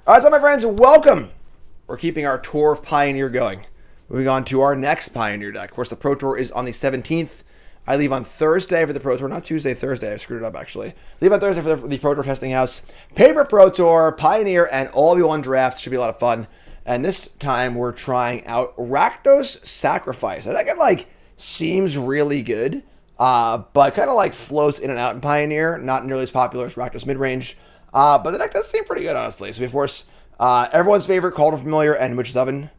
All right, so my friends, welcome. We're keeping our tour of Pioneer going. Moving on to our next Pioneer deck. Of course, the Pro Tour is on the 17th. I leave on Thursday for the Pro Tour. Not Tuesday, Thursday. I screwed it up, actually. Leave on Thursday for the Pro Tour Testing House. Paper Pro Tour, Pioneer, and all-in-one draft. Should be a lot of fun. And this time, we're trying out Rakdos Sacrifice. And that deck, like, seems really good. But kind of, like, floats in and out in Pioneer. Not nearly as popular as Rakdos Midrange. But the deck does seem pretty good, honestly. So, of course, everyone's favorite Cauldron Familiar and Witch's Oven.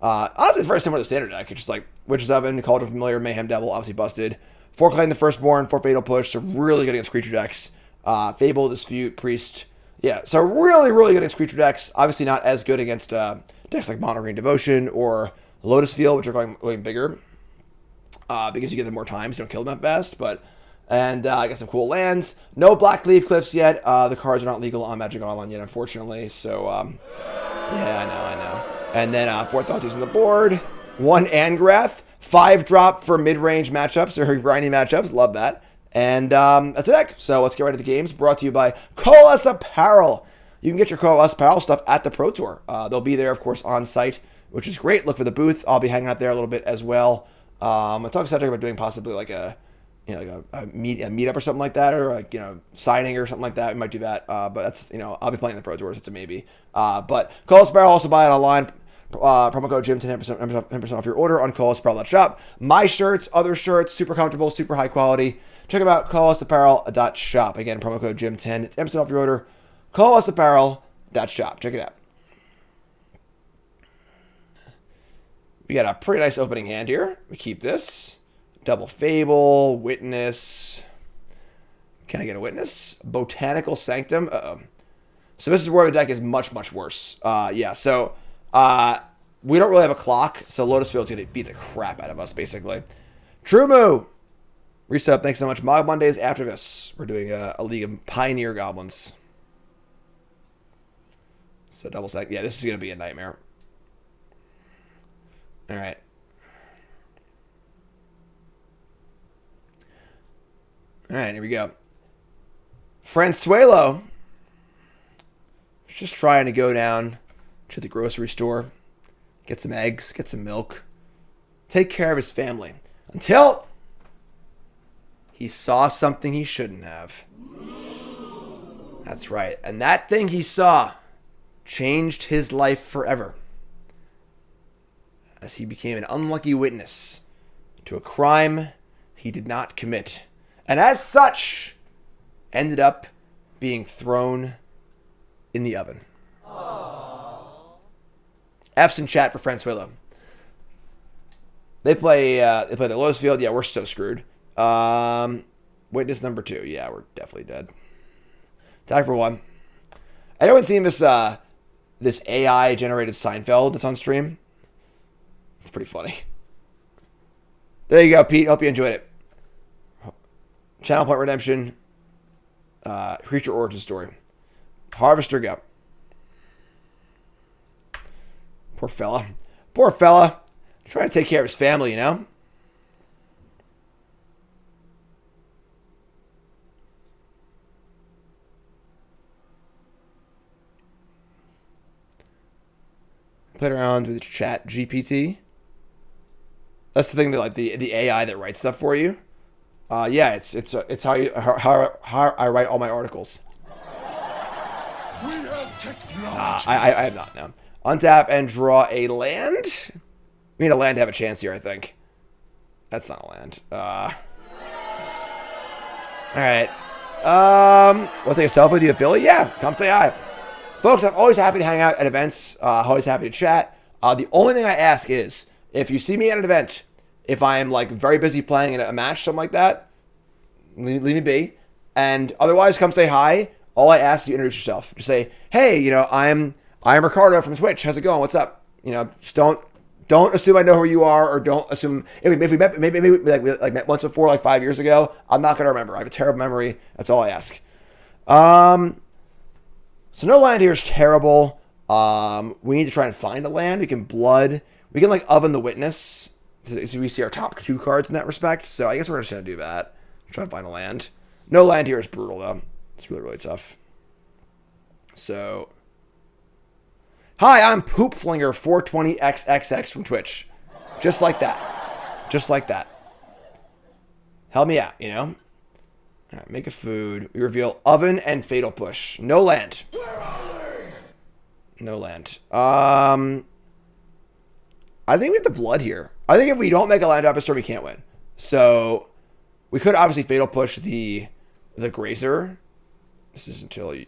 Honestly, it's very similar to the standard deck. It's just like Witch's Oven, Cauldron Familiar, Mayhem Devil, obviously busted. 4 Claim the Firstborn, 4 Fatal Push, so really good against creature decks. Fable, Dispute, Priest. Yeah, so really, really good against creature decks. Obviously not as good against decks like Mono Green Devotion or Lotus Field, which are going bigger. Because you give them more time, so you don't kill them that fast. And I got some cool lands. No Black Leaf Cliffs yet. The cards are not legal on Magic Online yet, unfortunately. So, yeah, I know. And then 4 Thoughts on the board. 1 Angrath. 5-drop for mid-range matchups or grinding matchups. Love that. And that's a deck. So let's get right to the games. Brought to you by Coalesce Apparel. You can get your Coalesce Apparel stuff at the Pro Tour. They'll be there, of course, on site, which is great. Look for the booth. I'll be hanging out there a little bit as well. I talked to Cedric about doing possibly like a meetup or something like that, or like, signing or something like that. We might do that. But that's, I'll be playing the Pro Tours. It's a maybe. But Coalesce Apparel, also buy it online. Promo code Jim, 10% off your order on CoalesceApparel.shop. My shirts, other shirts, super comfortable, super high quality. Check them out, CoalesceApparel.shop. Again, promo code Jim 10. It's 10% off your order. CoalesceApparel.shop. Check it out. We got a pretty nice opening hand here. We keep this. Double Fable, Witness. Can I get a Witness? Botanical Sanctum. Uh-oh. So this is where the deck is much, much worse. We don't really have a clock, so Lotus Field's going to beat the crap out of us, basically. True Moo! Reset, thanks so much. Mod Mondays after this. We're doing a League of Pioneer Goblins. So double sec. Yeah, this is going to be a nightmare. All right. All right, here we go. Fransuelo. Just trying to go down to the grocery store, get some eggs, get some milk, take care of his family, until he saw something he shouldn't have. That's right. And that thing he saw changed his life forever, as he became an unlucky witness to a crime he did not commit, and as such, ended up being thrown in the oven. F's in chat for Fransuelo. They play the Lotus Field. Yeah, we're so screwed. Witness number 2. Yeah, we're definitely dead. Tag for 1. Anyone seen this this AI generated Seinfeld that's on stream? It's pretty funny. There you go, Pete. Hope you enjoyed it. Channel Point Redemption. Creature Origin Story. Harvester, go. Poor fella. Poor fella. Trying to take care of his family, Played around with Chat GPT. That's the thing that, like, the AI that writes stuff for you. Yeah, it's how I write all my articles. We have technology. I have not, no. Untap and draw a land. We need a land to have a chance here, I think. That's not a land. Alright. We'll take a selfie with you in Philly? Yeah, come say hi. Folks, I'm always happy to hang out at events. Always happy to chat. The only thing I ask is, if you see me at an event, if I'm like very busy playing in a match, something like that, leave me be. And otherwise, come say hi. All I ask is you introduce yourself. Just say, hey, I'm Ricardo from Switch. How's it going? What's up? Just don't assume I know who you are, or don't assume if we met maybe like met once before, like 5 years ago. I'm not gonna remember. I have a terrible memory. That's all I ask. So no land here is terrible. We need to try and find a land. We can like Oven the Witness. So we see our top 2 cards in that respect. So I guess we're just gonna do that. Try and find a land. No land here is brutal though. It's really, really tough. So Hi, I'm Poop Flinger 420XXX from Twitch. Just like that. Just like that. Help me out, you know? All right, make a food. We reveal Oven and Fatal Push. No land. No land. I think we have the Blood here. I think if we don't make a land drop we can't win. So we could obviously Fatal Push the Grazer. This is until the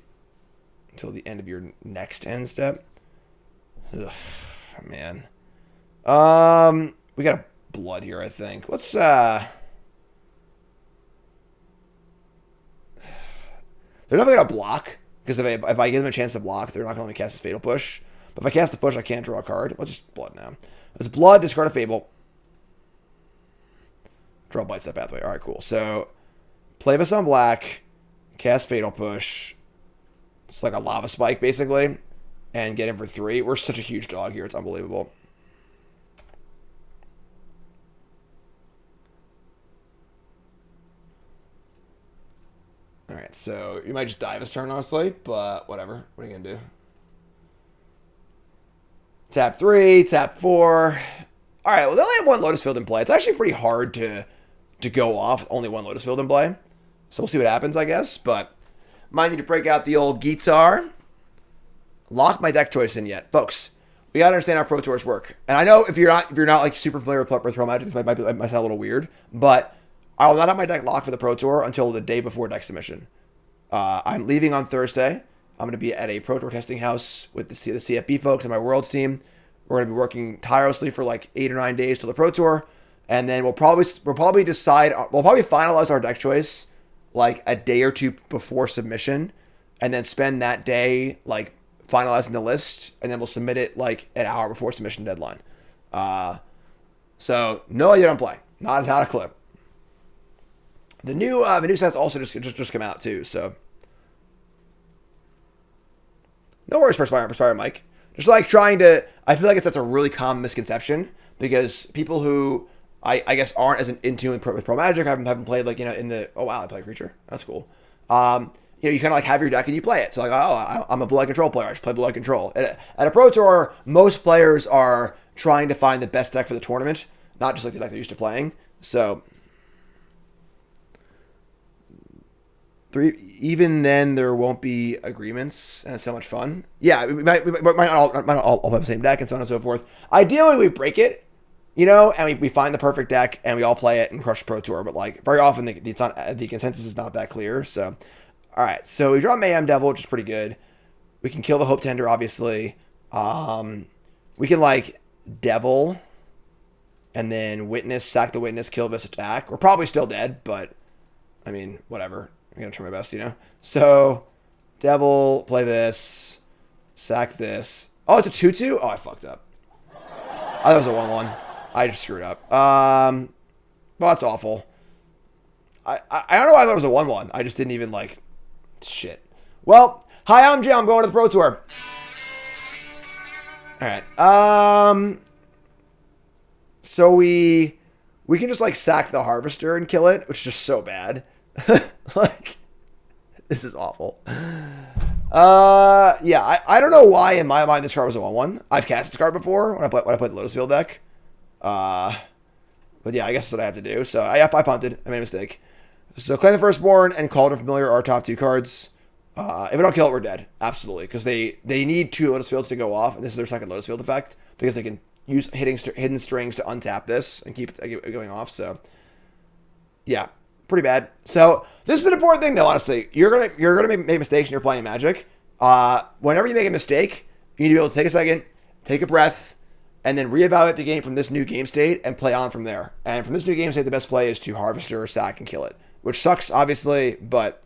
end of your next end step. Ugh, man. We got a Blood here, I think. Let's they're never gonna block, because if I give them a chance to block, they're not gonna let me cast this Fatal Push. But if I cast the push, I can't draw a card. Let's just Blood now. Let's Blood, discard a Fable. Draw Blightstep Pathway. Alright, cool. So play this on black, cast Fatal Push. It's like a Lava Spike, basically. And get him for 3. We're such a huge dog here. It's unbelievable. Alright, so you might just die this turn, honestly. But whatever. What are you going to do? Tap 3, tap 4. Alright, well, they only have 1 Lotus Field in play. It's actually pretty hard to go off with only 1 Lotus Field in play. So we'll see what happens, I guess. But might need to break out the old guitar. Lock my deck choice in yet. Folks, we gotta understand how Pro Tours work. And I know if you're not like super familiar with Pro Magic, this might sound a little weird, but I will not have my deck locked for the Pro Tour until the day before deck submission. I'm leaving on Thursday. I'm going to be at a Pro Tour testing house with the CFB folks and my Worlds team. We're going to be working tirelessly for like 8 or 9 days till the Pro Tour, and then we'll probably finalize our deck choice like a day or 2 before submission, and then spend that day like finalizing the list, and then we'll submit it like an hour before submission deadline. So no idea don't play. Not a clue. The new sets also just come out too, so no worries, Perspire Mike. Just like trying to, I feel like that's a really common misconception, because people who I guess aren't as in tune with Pro Magic, haven't played like, you know, in the, oh wow, I play Creature, that's cool. You know, you kind of like have your deck and you play it. So like, oh, I'm a Blood Control player, I just play Blood Control. At a Pro Tour, most players are trying to find the best deck for the tournament, not just like the deck they're used to playing. So even then, there won't be agreements, and it's so much fun. Yeah, we might not all have the same deck, and so on and so forth. Ideally, we break it, you know, and we find the perfect deck, and we all play it and crush Pro Tour. But like very often, the consensus is not that clear. So, all right, so we draw Mayhem Devil, which is pretty good. We can kill the Hope Tender, obviously. We can like Devil, and then Witness, sack the Witness, kill this attack. We're probably still dead, but I mean, whatever. I'm going to try my best, you know? So, Devil, play this, sack this. Oh, it's a 2-2? Oh, I fucked up. I thought it was a 1-1. I just screwed up. Well, that's awful. I don't know why I thought it was a 1-1. I just didn't even, like, shit. Well, hi, I'm Jay. I'm going to the Pro Tour. Alright. So we can just, like, sack the Harvester and kill it, which is just so bad. Like, this is awful. Yeah, I don't know why in my mind this card was a 1-1. I've cast this card before when I played the Lotus Field deck. But yeah, I guess that's what I have to do. So I punted. I made a mistake. So Claim the Firstborn and Cauldron Familiar are our top 2 cards. If we don't kill it, we're dead. Absolutely. Because they need 2 Lotus Fields to go off, and this is their second Lotus Field effect, because they can use hidden strings to untap this and keep it going off. So yeah. Pretty bad. So this is an important thing, though. Honestly, you're gonna make mistakes when you're playing Magic. Whenever you make a mistake, you need to be able to take a second, take a breath, and then reevaluate the game from this new game state and play on from there. And from this new game state, the best play is to Harvester, sack, and kill it, which sucks, obviously, but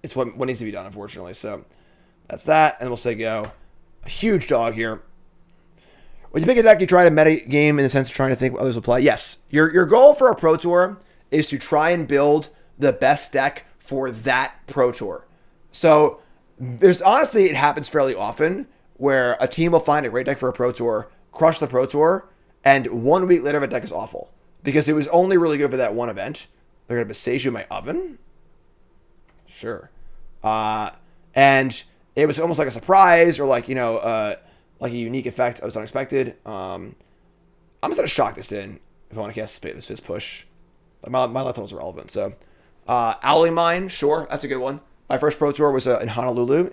it's what needs to be done, unfortunately. So that's that, and we'll say go. A huge dog here. When you pick a deck, you try to meta game in the sense of trying to think what others will play. Yes, your goal for a Pro Tour is to try and build the best deck for that Pro Tour. So there's honestly, it happens fairly often where a team will find a great deck for a Pro Tour, crush the Pro Tour, and 1 week later the deck is awful because it was only really good for that one event. They're going to besiege you in my oven? Sure. And it was almost like a surprise or like, like a unique effect that was unexpected. I'm just going to shock this in if I want to cast this Fist Push. Like my left one was irrelevant. So, Owly Mine, sure, that's a good one. My first Pro Tour was in Honolulu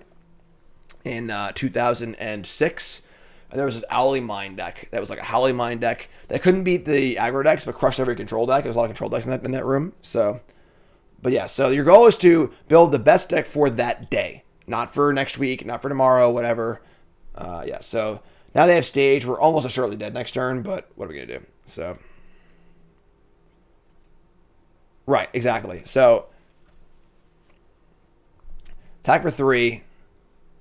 in 2006. And there was this Owly Mine deck that was like a Howly Mine deck that couldn't beat the aggro decks, but crushed every control deck. There's a lot of control decks in that room. So, but yeah, so your goal is to build the best deck for that day, not for next week, not for tomorrow, whatever. Yeah, so now they have stage. We're almost assuredly dead next turn, but what are we going to do? So, right, exactly. So, attack for 3,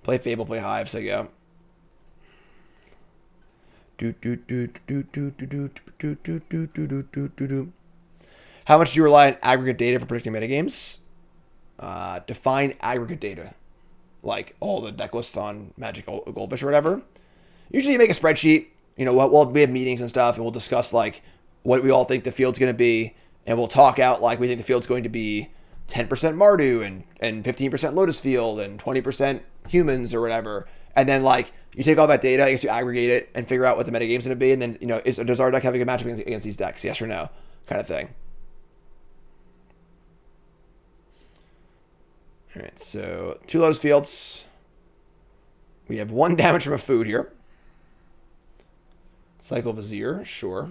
play Fable, play Hive, so go. How much do you rely on aggregate data for predicting metagames? Define aggregate data. Like all the deck lists on Magic Goldfish or whatever. Usually you make a spreadsheet. We have meetings and stuff, and we'll discuss like what we all think the field's going to be, and we'll talk out like we think the field's going to be 10% Mardu and 15% Lotus field and 20% humans or whatever. And then like you take all that data, I guess you aggregate it and figure out what the metagame's going to be, and then does our deck have a good matchup against these decks? Yes or no, kind of thing. All right, so 2 Lotus fields. We have 1 damage from a food here. Cycle Vizier, sure.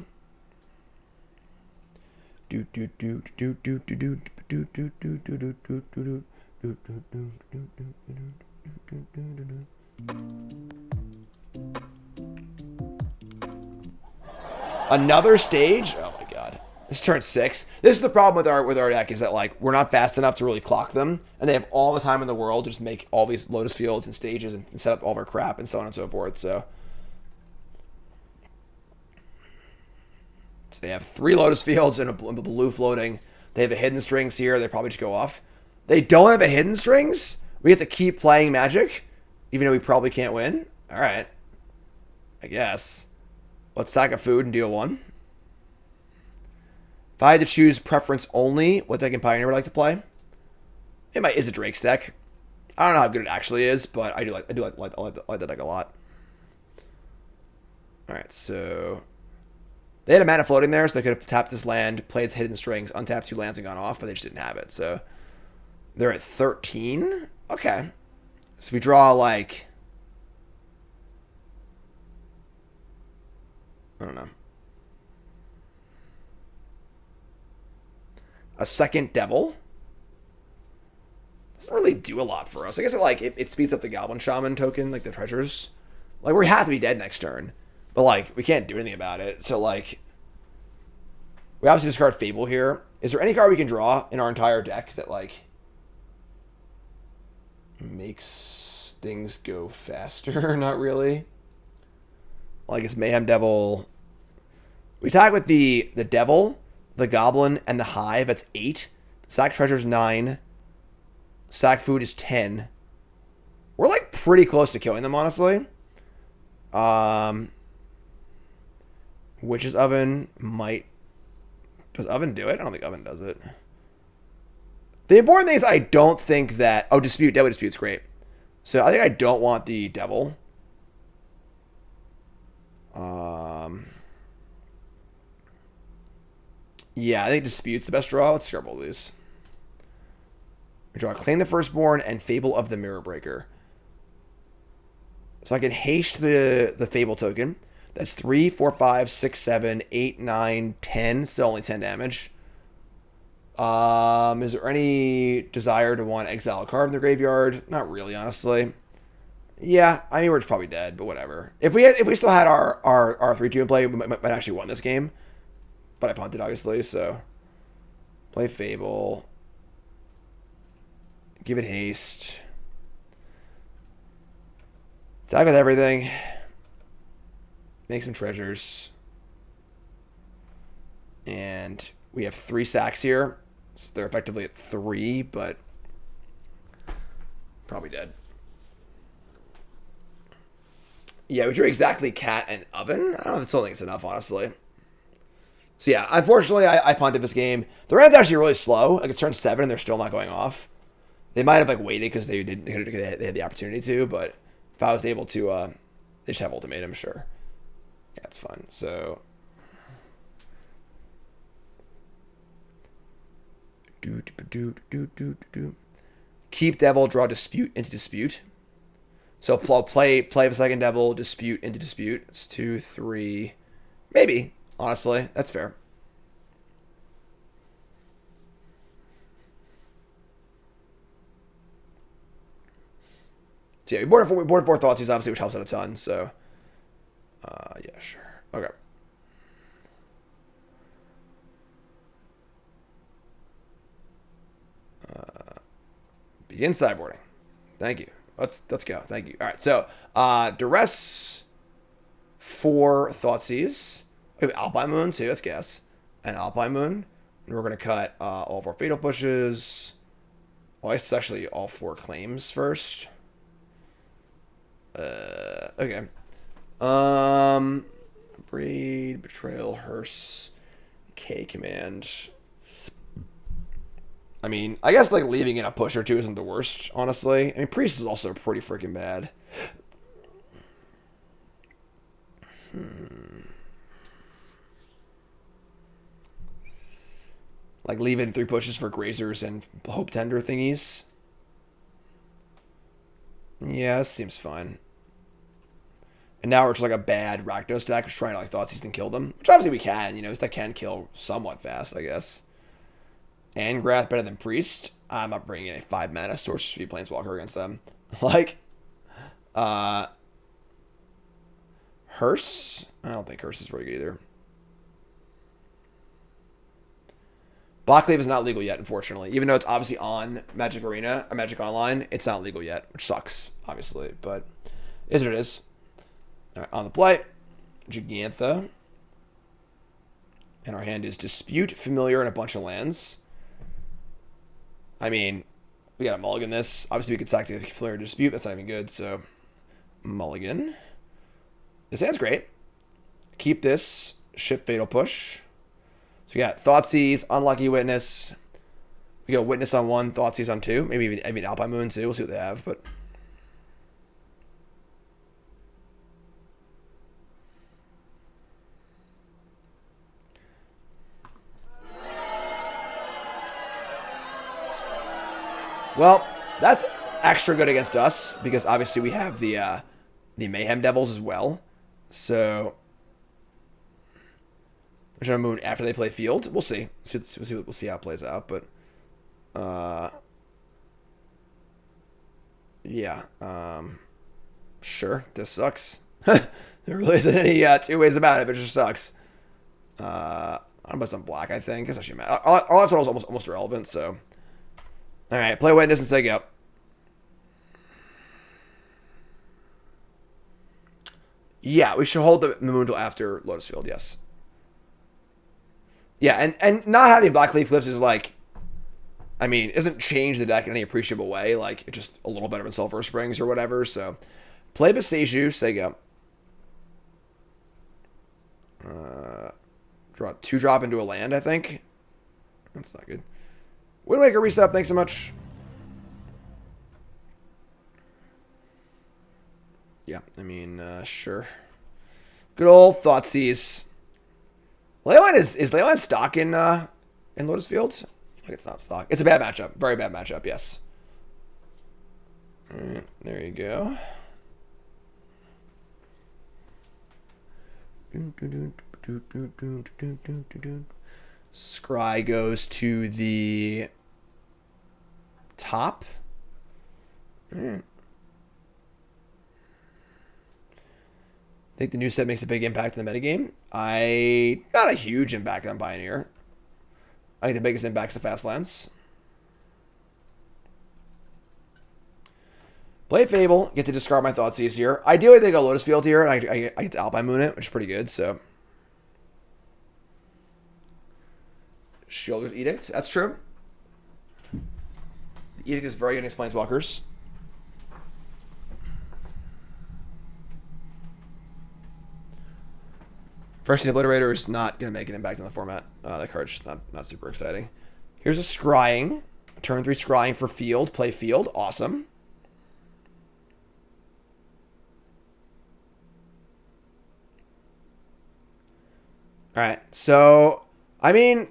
Another stage? Oh my god. This is turn 6. This is the problem with our deck, is that like we're not fast enough to really clock them, and they have all the time in the world to just make all these Lotus fields and stages and set up all of our crap and so on and so forth. So they have 3 Lotus fields and a blue floating. They have a hidden strings here. They probably just go off. They don't have a hidden strings? We have to keep playing Magic, even though we probably can't win? Alright. I guess. Let's sack a food and deal 1. If I had to choose preference only, what deck in Pioneer would I like to play? It is a Drake's deck. I don't know how good it actually is, but I like that deck a lot. Alright, so they had a mana floating there, so they could have tapped this land, played hidden strings, untapped 2 lands and gone off, but they just didn't have it. So they're at 13. Okay. So we draw like, I don't know, a second Devil. Doesn't really do a lot for us. I guess it speeds up the Goblin Shaman token, like the treasures. Like we have to be dead next turn, but like we can't do anything about it. So like we obviously discard Fable here. Is there any card we can draw in our entire deck that like makes things go faster? Not really. Like it's Mayhem Devil. We attack with the Devil, the Goblin, and the Hive. That's 8. Sack Treasure's 9. Sack Food is 10. We're like pretty close to killing them, honestly. Witch's Oven might. Does Oven do it? I don't think Oven does it. The important thing is I don't think that... Oh, Dispute. Deadly Dispute's great. So I think I don't want the Devil. Yeah, I think Dispute's the best draw. Let's scrub all these. We draw Claim the Firstborn and Fable of the Mirror Breaker. So I can haste the Fable token. That's 3, 4, 5, 6, 7, 8, 9, 10. Still only 10 damage. Is there any desire to want to exile a card in the graveyard? Not really, honestly. Yeah, I mean, we're just probably dead, but whatever. If we still had our 3-2 in play, we might actually won this game. But I punted, obviously, so... Play Fable. Give it haste. Attack with everything. Make some treasures. And we have 3 sacks here. So they're effectively at 3, but... Probably dead. Yeah, we drew exactly Cat and Oven. I don't still think it's enough, honestly. So yeah, unfortunately, I punted this game. The round's actually really slow. Like it's turn 7 and they're still not going off. They might have like waited because they didn't. They had the opportunity to, but if I was able to, they just have ultimatum. Sure, yeah, it's fun. So, keep devil, draw dispute into dispute. So play the second devil, dispute into dispute. It's 2, 3, maybe. Honestly, that's fair. So yeah, we board 4 Thoughtseize, obviously, which helps out a ton. So, yeah, sure. Okay. Begin sideboarding. Thank you. Let's go. Thank you. All right. So, duress 4 Thoughtseize. We have Alpine Moon too. Let's guess. And Alpine Moon. And we're gonna cut all of our fatal pushes. Well, I guess it's actually all 4 claims first. Okay. Breed, Betrayal, Hearse, K Command. I mean, I guess like leaving in a push or 2 isn't the worst, honestly. I mean, Priest is also pretty freaking bad. Like leaving 3 pushes for Grazers and Hope Tender thingies. Yeah, this seems fine. And now we're just like a bad Rakdos deck, just trying to like Thoughtseize and kill them. Which obviously we can, you know, this deck can kill somewhat fast, I guess. And Grath better than Priest. I'm not bringing in a 5 mana Source 3 Planeswalker against them. Like, Hearse? I don't think Hearse is very good either. Blackleaf is not legal yet, unfortunately. Even though it's obviously on Magic Arena or Magic Online, it's not legal yet, which sucks, obviously. But is what it is. All right, on the Blight, Gigantha. And our hand is Dispute, Familiar, and a bunch of lands. I mean, we got to mulligan this. Obviously, we could sack the Familiar Dispute. That's not even good, so mulligan. This hand's great. Keep this. Ship Fatal Push. So we got Thoughtseize, Unlucky Witness. We go Witness on 1, Thoughtseize on 2. Maybe even Alpine Moon too. We'll see what they have, but... Well, that's extra good against us because obviously we have the Mayhem Devils as well. So we're gonna moon after they play field. We'll see. We'll see how it plays out. But yeah, sure. This sucks. There really isn't any 2 ways about it, but it just sucks. I don't know about some black. I think it's actually mad. All I thought was almost irrelevant. So. All right, play Witness and say go. Yeah, we should hold the moon until after Lotus Field, yes. Yeah, and not having Blackleaf Lifts is like, I mean, it doesn't change the deck in any appreciable way. Like, it's just a little better than Sulfur Springs or whatever. So, play Beseiju, say go. Draw 2-drop into a land, I think. That's not good. Windmaker reset, thanks so much. Yeah, I mean, sure. Good old Thoughtseize. Leyline is Leyline stock in Lotus Fields? Like it's not stock. It's a bad matchup. Very bad matchup, yes. Alright, there you go. Scry goes to the top. I think the new set makes a big impact in the metagame. Not a huge impact on Pioneer. I think the biggest impact is the fast lands. Play Fable, get to discard my Thoughtseize here. Ideally, they go Lotus Field here, and I get to Alpine Moon it, which is pretty good, so. Shielders Edict, that's true. The Edict is very good against Planeswalkers. First Obliterator is not going to make an impact on the format. That card's not super exciting. Here's a Scrying, Turn 3 scrying for field. Play field. Awesome. All right. So, I mean,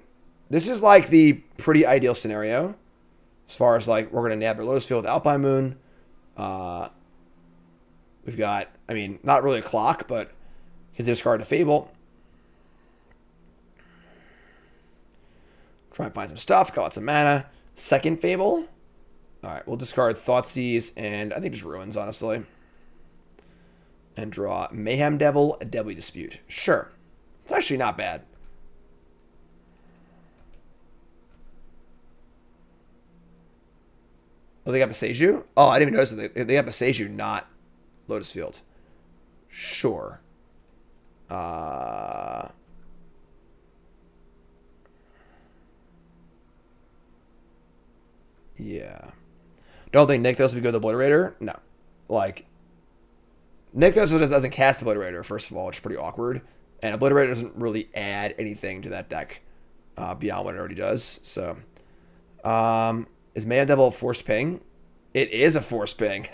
this is like the pretty ideal scenario as far as like we're going to nab our Lotus Field with Alpine Moon. We've got, I mean, not really a clock, but can discard a Fable. Try and find some stuff. Call out some mana. Second Fable. All right, we'll discard Thoughtseize and I think just Ruins, honestly. And draw Mayhem Devil, a Deadly Dispute. Sure. It's actually not bad. Oh, they got Beseju? Oh, I didn't even notice that they got Beseju, not Lotus Field. Sure. Yeah. Don't think Nykthos would go to the Obliterator? No. Like, Nykthos doesn't cast the Obliterator, first of all, which is pretty awkward. And Obliterator doesn't really add anything to that deck beyond what it already does. So, is Mayhem Devil a force ping? It is a force ping.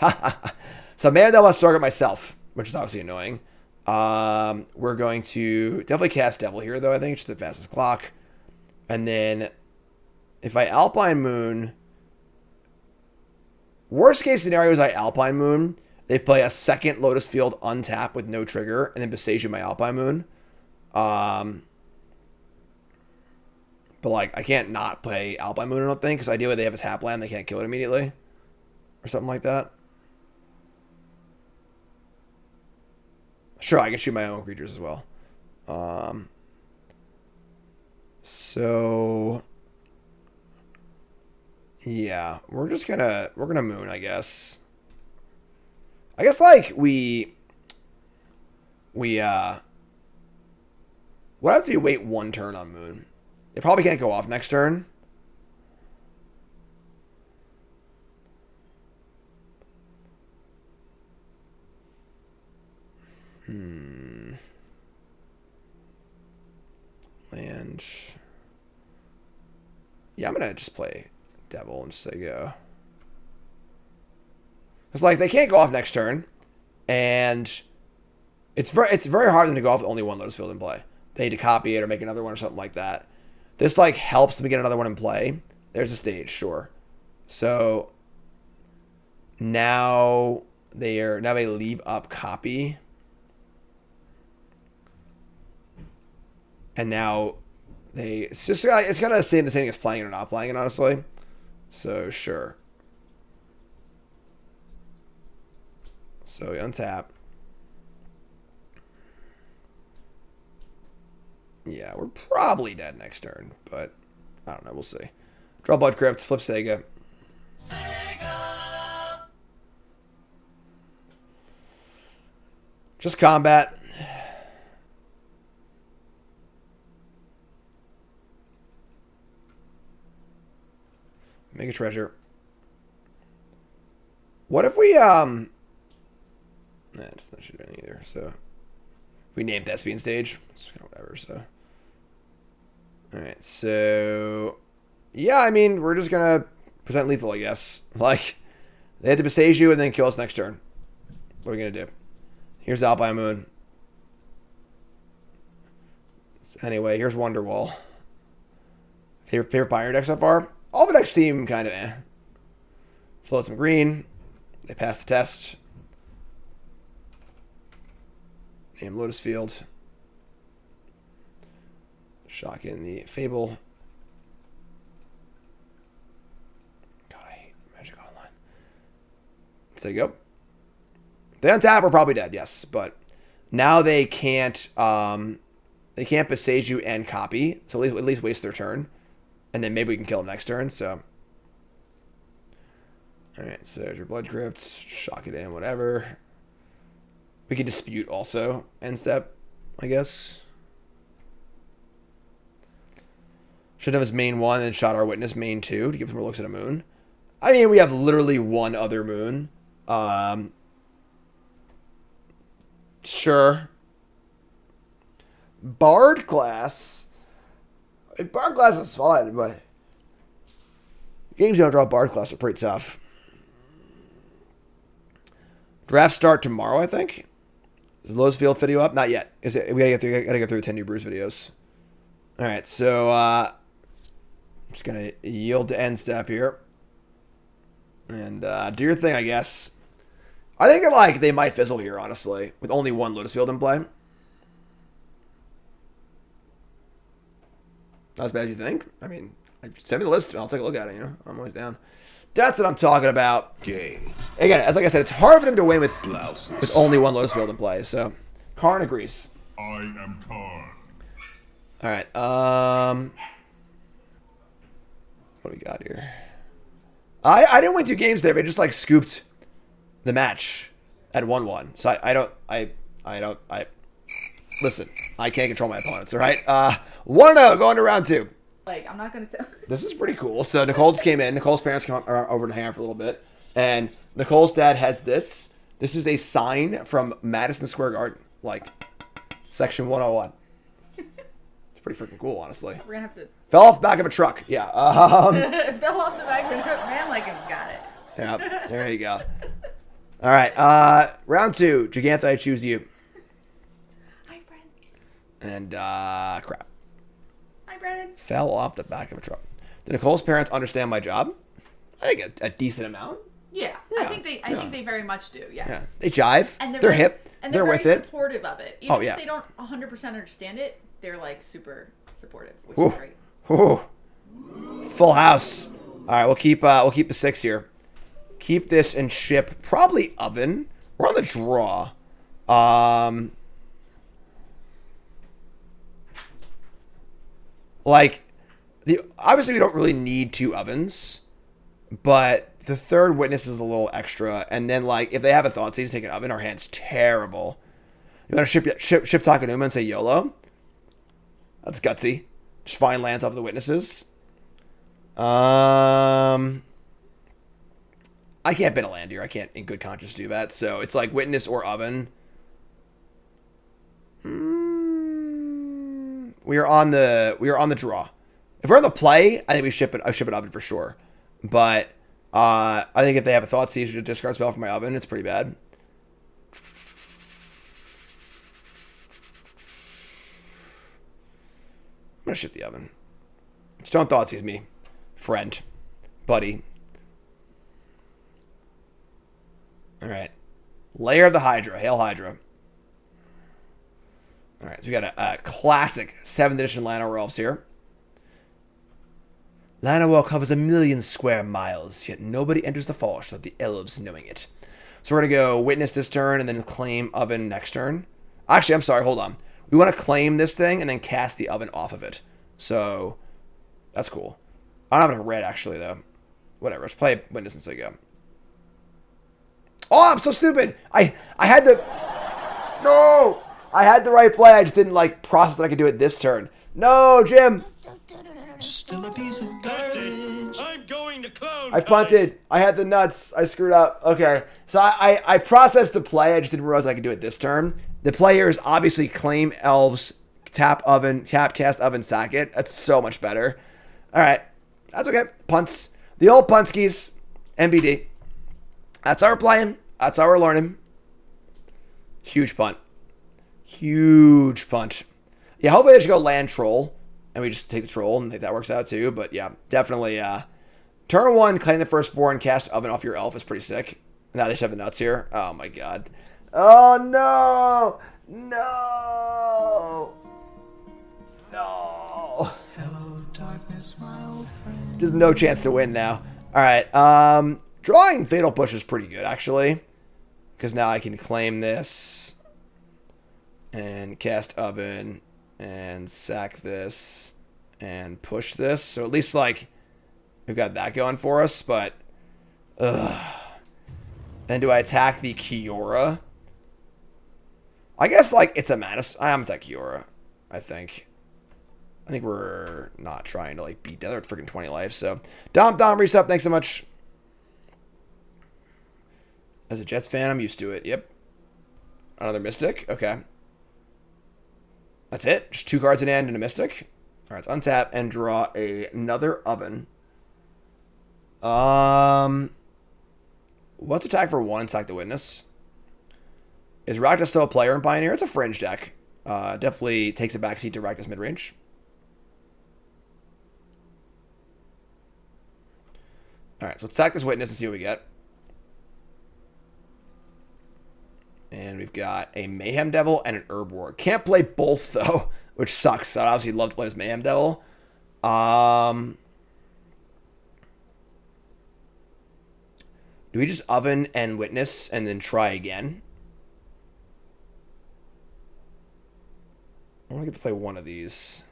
So Mayhem Devil has to target myself, which is obviously annoying. We're going to definitely cast Devil here, though, I think. It's just the fastest clock. And then if I Alpine Moon... Worst case scenario is I Alpine Moon. They play a second Lotus Field untap with no trigger, and then Beseju my Alpine Moon. But like, I can't not play Alpine Moon, I don't think, because ideally they have a tap land, they can't kill it immediately. Or something like that. Sure, I can shoot my own creatures as well. So... yeah, we're gonna moon, I guess. I guess like what happens if you wait one turn on moon? It probably can't go off next turn. And yeah, I'm gonna just play Devil and just say go. It's like they can't go off next turn, and it's very hard for them to go off with only one Lotus Field in play. They need to copy it or make another one or something like that. This like helps them get another one in play. There's a stage, sure. So now they leave up copy, and now it's kind of the same as playing it or not playing it, honestly. So sure. So we untap. Yeah, we're probably dead next turn, but I don't know. We'll see. Draw Blood Crypt, flip Sega. Just combat. Make a treasure. What if we that's not shit either. So we named Thespian Stage. It's kind of whatever. So all right. So yeah, I mean we're just gonna present lethal, I guess. Like they had to besiege you and then kill us next turn. What are we gonna do? Here's Alpine Moon. So anyway, here's Wonderwall. Favorite Pioneer deck so far? All the decks seem kind of eh. Float some green. They pass the test. Name Lotus Field. Shock in the Fable. God, I hate Magic Online. So you go. They untap, we're probably dead, yes. But now they can't besiege you and copy. So at least waste their turn. And then maybe we can kill them next turn, so. Alright, so there's your Blood Crypt. Shock it in, whatever. We could dispute also. End step, I guess. Should have his main one and shot our witness main two to give some more looks at a moon. I mean, we have literally one other moon. Sure. Bard class. Bard class is fun, but Games you don't draw Bard Class are pretty tough. Draft start tomorrow, I think. Is the Lotus Field video up? Not yet. Is it? We gotta get through 10 New Brews videos. All right, so I'm just gonna yield to end step here and do your thing, I guess. I think like they might fizzle here, honestly, with only one Lotus Field in play. Not as bad as you think. I mean, send me the list. I'll take a look at it. You know, I'm always down. That's what I'm talking about. Gay. Again, as like I said, it's hard for them to win with only one Lotus Field in play. So, Karn agrees. I am Karn. All right. What do we got here? I didn't win 2 games there, but I just like scooped the match at 1-1. So I don't listen. I can't control my opponents. All right. 1-0 going to round 2. Like, I'm not going to... This is pretty cool. So Nicole just came in. Nicole's parents came over to hang out for a little bit. And Nicole's dad has this. This is a sign from Madison Square Garden. Like, section 101. It's pretty freaking cool, honestly. We're going to have to... Fell off the back of a truck. Yeah. Fell off the back of a truck. Man, like it's got it. Yeah. There you go. All right. Round 2. Gigantha, I choose you. Hi, friends. And, crap. Hi, Brandon. Fell off the back of a truck. Do Nicole's parents understand my job? I think a decent amount. Yeah. Yeah. I think they very much do. Yes. Yeah. They jive. And they're very, hip. And they're very with it. supportive of it. Even Oh, yeah. if they don't 100% understand it, they're like super supportive, which Ooh. is great. Ooh. Full house. All right, we'll keep the 6 here. Keep this and ship probably oven. We're on the draw. Like obviously we don't really need 2 ovens, but the third witness is a little extra. And then like if they have a thought seize, take an oven. Our hand's terrible. You want to ship Takanuma and say YOLO? That's gutsy. Just find lands off the witnesses. I can't bid a land here. I can't in good conscience do that. So it's like witness or oven. We are on the draw. If we're on the play, I think we ship it. I ship an oven for sure. But I think if they have a thought seize or discard spell for my oven, it's pretty bad. I'm gonna ship the oven. Just don't thought seize me, friend, buddy. All right, Lair of the Hydra, Hail Hydra. All right, so we got a classic 7th edition Llanowar Elves here. Llanowar covers 1,000,000 square miles, yet nobody enters the forest without the elves knowing it. So we're gonna go witness this turn and then claim oven next turn. Actually, I'm sorry, hold on. We want to claim this thing and then cast the oven off of it. So that's cool. I don't have a red actually though. Whatever. Let's play witness and say go. Oh, I'm so stupid. I had the no. I had the right play. I just didn't like process that I could do it this turn. No, Jim. Still a piece of garbage. I'm going to clone. I punted. I had the nuts. I screwed up. Okay. So I processed the play. I just didn't realize I could do it this turn. The players obviously claim elves, tap oven, tap cast oven, sack it. That's so much better. All right. That's okay. Punts. The old punskis. MBD. That's how we're playing. That's how we're learning. Huge punt. Huge punt. Yeah, hopefully they should go land troll. And we just take the troll and that works out too. But yeah, definitely. Turn 1, claim the firstborn, cast oven off your elf is pretty sick. Now they just have the nuts here. Oh my god. Oh no! No! No! Hello, darkness, my old friend. Just no chance to win now. Alright, drawing Fatal Push is pretty good actually. Because now I can claim this. And cast oven. And sack this. And push this. So at least like we've got that going for us, but then do I attack the Kiora? I guess, like, it's a Manus. I am that Kiora, I think. I think we're not trying to, like, beat Death. It's freaking 20 life, so. Dom, resub, thanks so much. As a Jets fan, I'm used to it. Yep. Another Mystic. Okay. That's it. Just 2 cards in hand and a Mystic. All right, let's untap and draw another Oven. Let's attack for 1 and sack the Witness. Is Rakdos still a player in Pioneer? It's a fringe deck. Definitely takes a backseat to Rakdos midrange. Alright, so let's sack this Witness and see what we get. And we've got a Mayhem Devil and an Herb War. Can't play both, though, which sucks. I'd obviously love to play this Mayhem Devil. Do we just Oven and Witness and then try again? I only get to play one of these.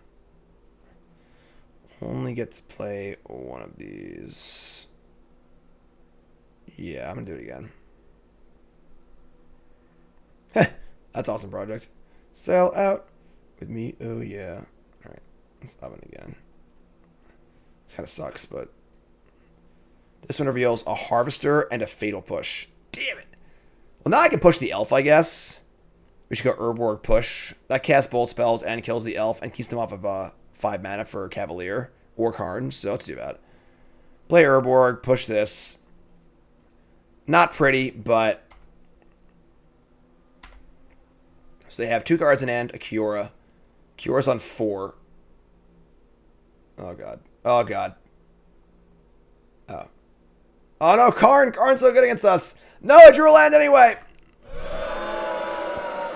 Only get to play one of these. Yeah, I'm going to do it again. That's awesome, Project. Sell out with me. Oh, yeah. All right. Let's Oven again. This kind of sucks, but... This one reveals a Harvester and a Fatal Push. Damn it. Well, now I can push the Elf, I guess. We should go Herborg Push. That casts both spells and kills the Elf and keeps them off of 5 mana for Cavalier or Karn. So let's do that. Play Herborg, push this. Not pretty, but... So they have 2 cards in hand, a Kiora. Kiora's on 4. Oh, God. Oh, God. Oh. Oh, no, Karn! Karn's so good against us! No, I drew a land anyway!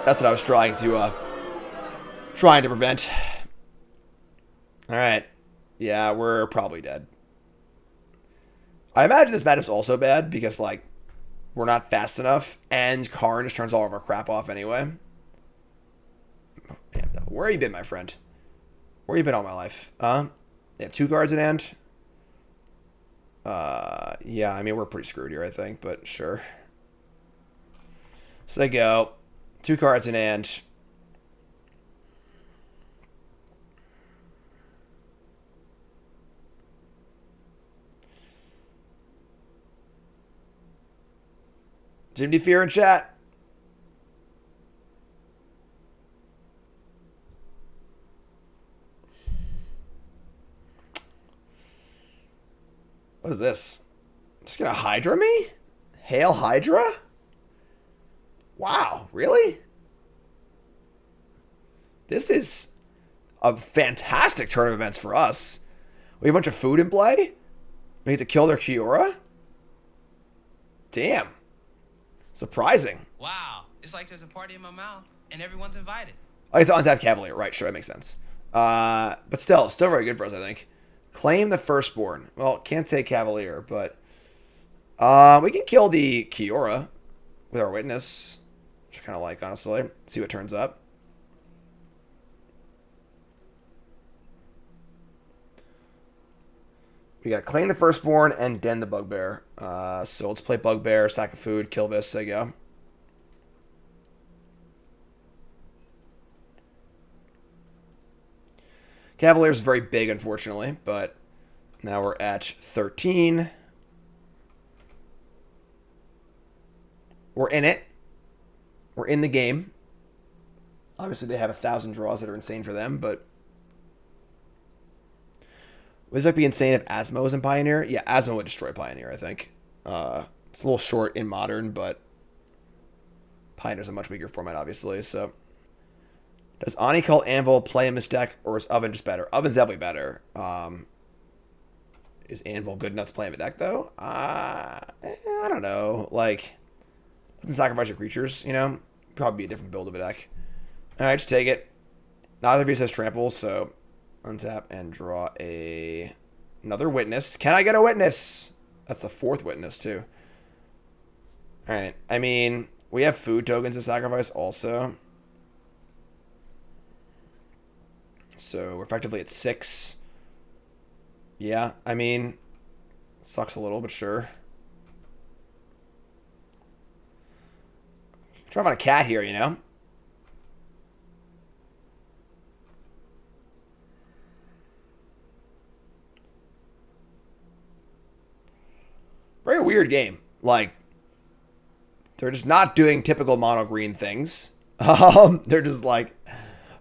That's what I was trying to prevent. Alright. Yeah, we're probably dead. I imagine this matchup's also bad, because, like, we're not fast enough, and Karn just turns all of our crap off anyway. Where have you been, my friend? Where have you been all my life? They have 2 cards in hand. Yeah, I mean, we're pretty screwed here, I think, but sure. So they go. 2 cards in hand. Jimmy Fear in chat. What is this? Just gonna Hydra me? Hail Hydra? Wow, really? This is a fantastic turn of events for us. We have a bunch of food in play. We need to kill their Kiora. Damn. Surprising. Wow, it's like there's a party in my mouth and everyone's invited. Oh, it's on tap Cavalier, right? Sure, that makes sense. But still very good for us, I think. Claim the Firstborn. Well, can't say Cavalier, but we can kill the Kiora with our Witness, which I kind of like, honestly. See what turns up. We got Claim the Firstborn and Den the Bugbear. So let's play Bugbear, sack of food, kill this, there you go. Cavalier's very big, unfortunately, but now we're at 13. We're in it. We're in the game. Obviously, they have 1,000 draws that are insane for them, but... Would it be insane if Asmo was in Pioneer? Yeah, Asmo would destroy Pioneer, I think. It's a little short in Modern, but Pioneer's a much weaker format, obviously, so... Does Onycult Anvil play in this deck, or is Oven just better? Oven's definitely better. Is Anvil good enough to play in the deck, though? I don't know. Like, doesn't sacrifice your creatures, you know? Probably be a different build of a deck. Alright, just take it. Neither of these has trample, so untap and draw another Witness. Can I get a Witness? That's the 4th Witness, too. Alright, I mean, we have food tokens to sacrifice also. So we're effectively at 6. Yeah, I mean, sucks a little, but sure. Try on a cat here, you know? Very weird game. Like, they're just not doing typical mono green things. They're just like...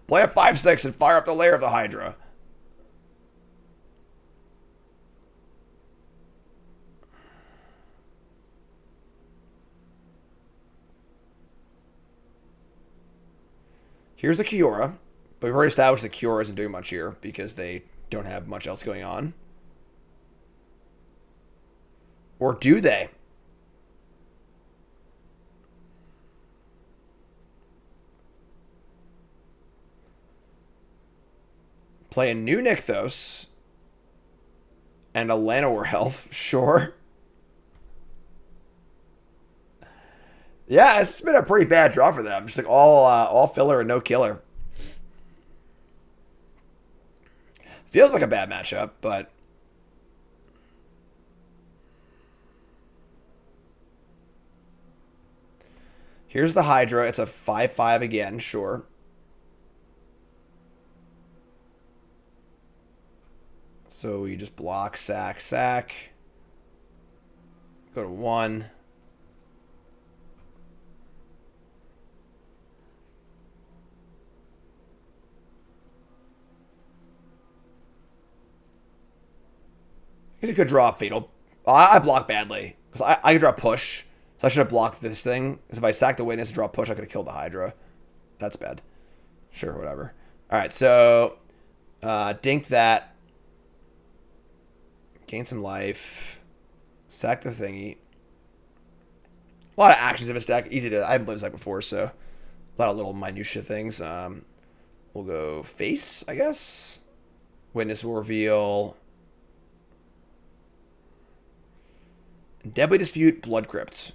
Play a 5/6 and fire up the lair of the Hydra. Here's a Kiora. But we've already established that Kiora isn't doing much here because they don't have much else going on. Or do they? Play a new Nykthos and a Llanowar Elf, sure. Yeah, it's been a pretty bad draw for them. Just like all filler and no killer. Feels like a bad matchup, but here's the Hydra. It's a 5/5 again, sure. So you just block, sack, sack. Go to 1. I guess you could draw a Fatal. I block badly. Because I could draw Push. So I should have blocked this thing. Because if I sack the Witness and draw Push, I could have killed the Hydra. That's bad. Sure, whatever. Alright, so dink that. Gain some life. Sack the thingy. A lot of actions in this deck. Easy to... I haven't played this deck before, so... A lot of little minutia things. We'll go face, I guess. Witness will reveal... Deadly Dispute, Blood Crypt.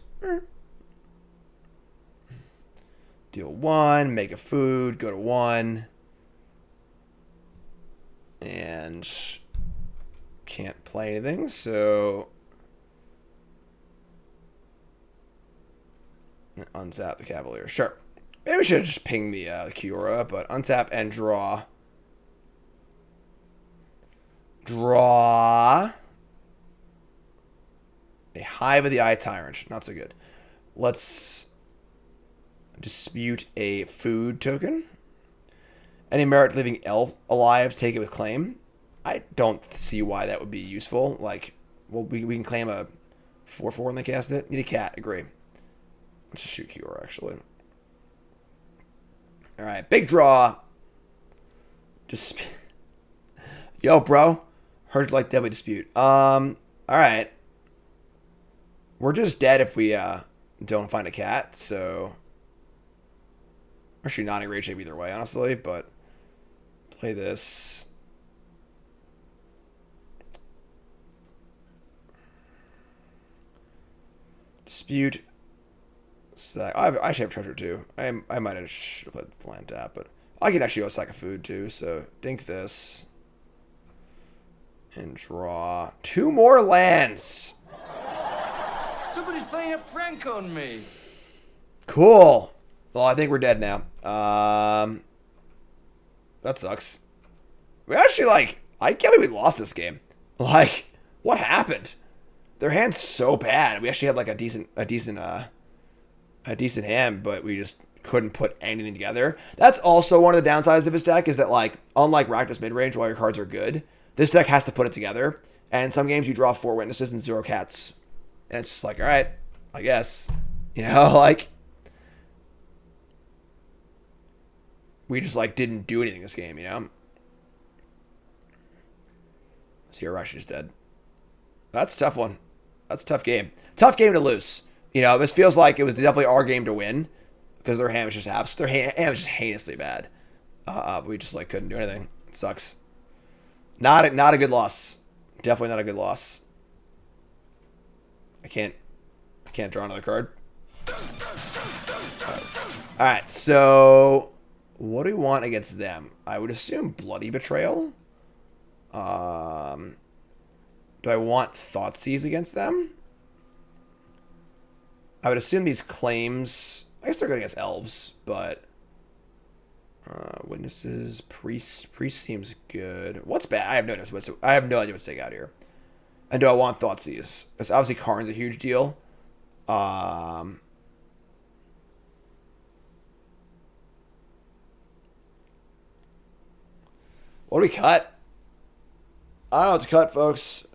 Deal 1, make a food, go to 1. And can't play anything, so untap the Cavalier. Sure. Maybe we should have just pinged the Kiora, but untap and draw. Draw a Hive of the Eye Tyrant. Not so good. Let's dispute a food token. Any merit leaving Elf alive, take it with claim. I don't see why that would be useful. Like, well, we can claim a 4/4 when they cast it. Need a cat. Agree. Let's just shoot Kiora, actually. Alright, big draw. Yo, bro. Heard you like Deadly Dispute. Alright. We're just dead if we don't find a cat, so... Actually, not in great shape either way, honestly, but... Play this. Dispute. Sack. I actually have treasure, too. I might have should have played the land tap, but... I can actually go sack a food, too, so... Dink this. And draw 2 more lands! Somebody's playing a prank on me. Cool. Well, I think we're dead now. That sucks. We actually, like... I can't believe we lost this game. Like, what happened? Their hand's so bad. We actually had, like, a decent hand, but we just couldn't put anything together. That's also one of the downsides of this deck, is that, like, unlike Rakdos midrange, while your cards are good, this deck has to put it together. And some games you draw 4 witnesses and 0 cats. And it's just like, all right, I guess. You know, like... We just, like, didn't do anything this game, you know? See, Rush is dead. That's a tough one. That's a tough game. Tough game to lose. You know, this feels like it was definitely our game to win. Because their hand was just their hand was just heinously bad. We just, like, couldn't do anything. It sucks. Not a good loss. Definitely not a good loss. I can't draw another card. Alright, so... What do we want against them? I would assume Bloody Betrayal. Do I want Thoughtseize against them? I would assume these claims... I guess they're good against elves, but... Witnesses, Priest. Priest seems good. What's bad? I have no idea what's take out here. And do I want Thoughtseize? Because obviously Karn's a huge deal. What do we cut? I don't know what to cut, folks.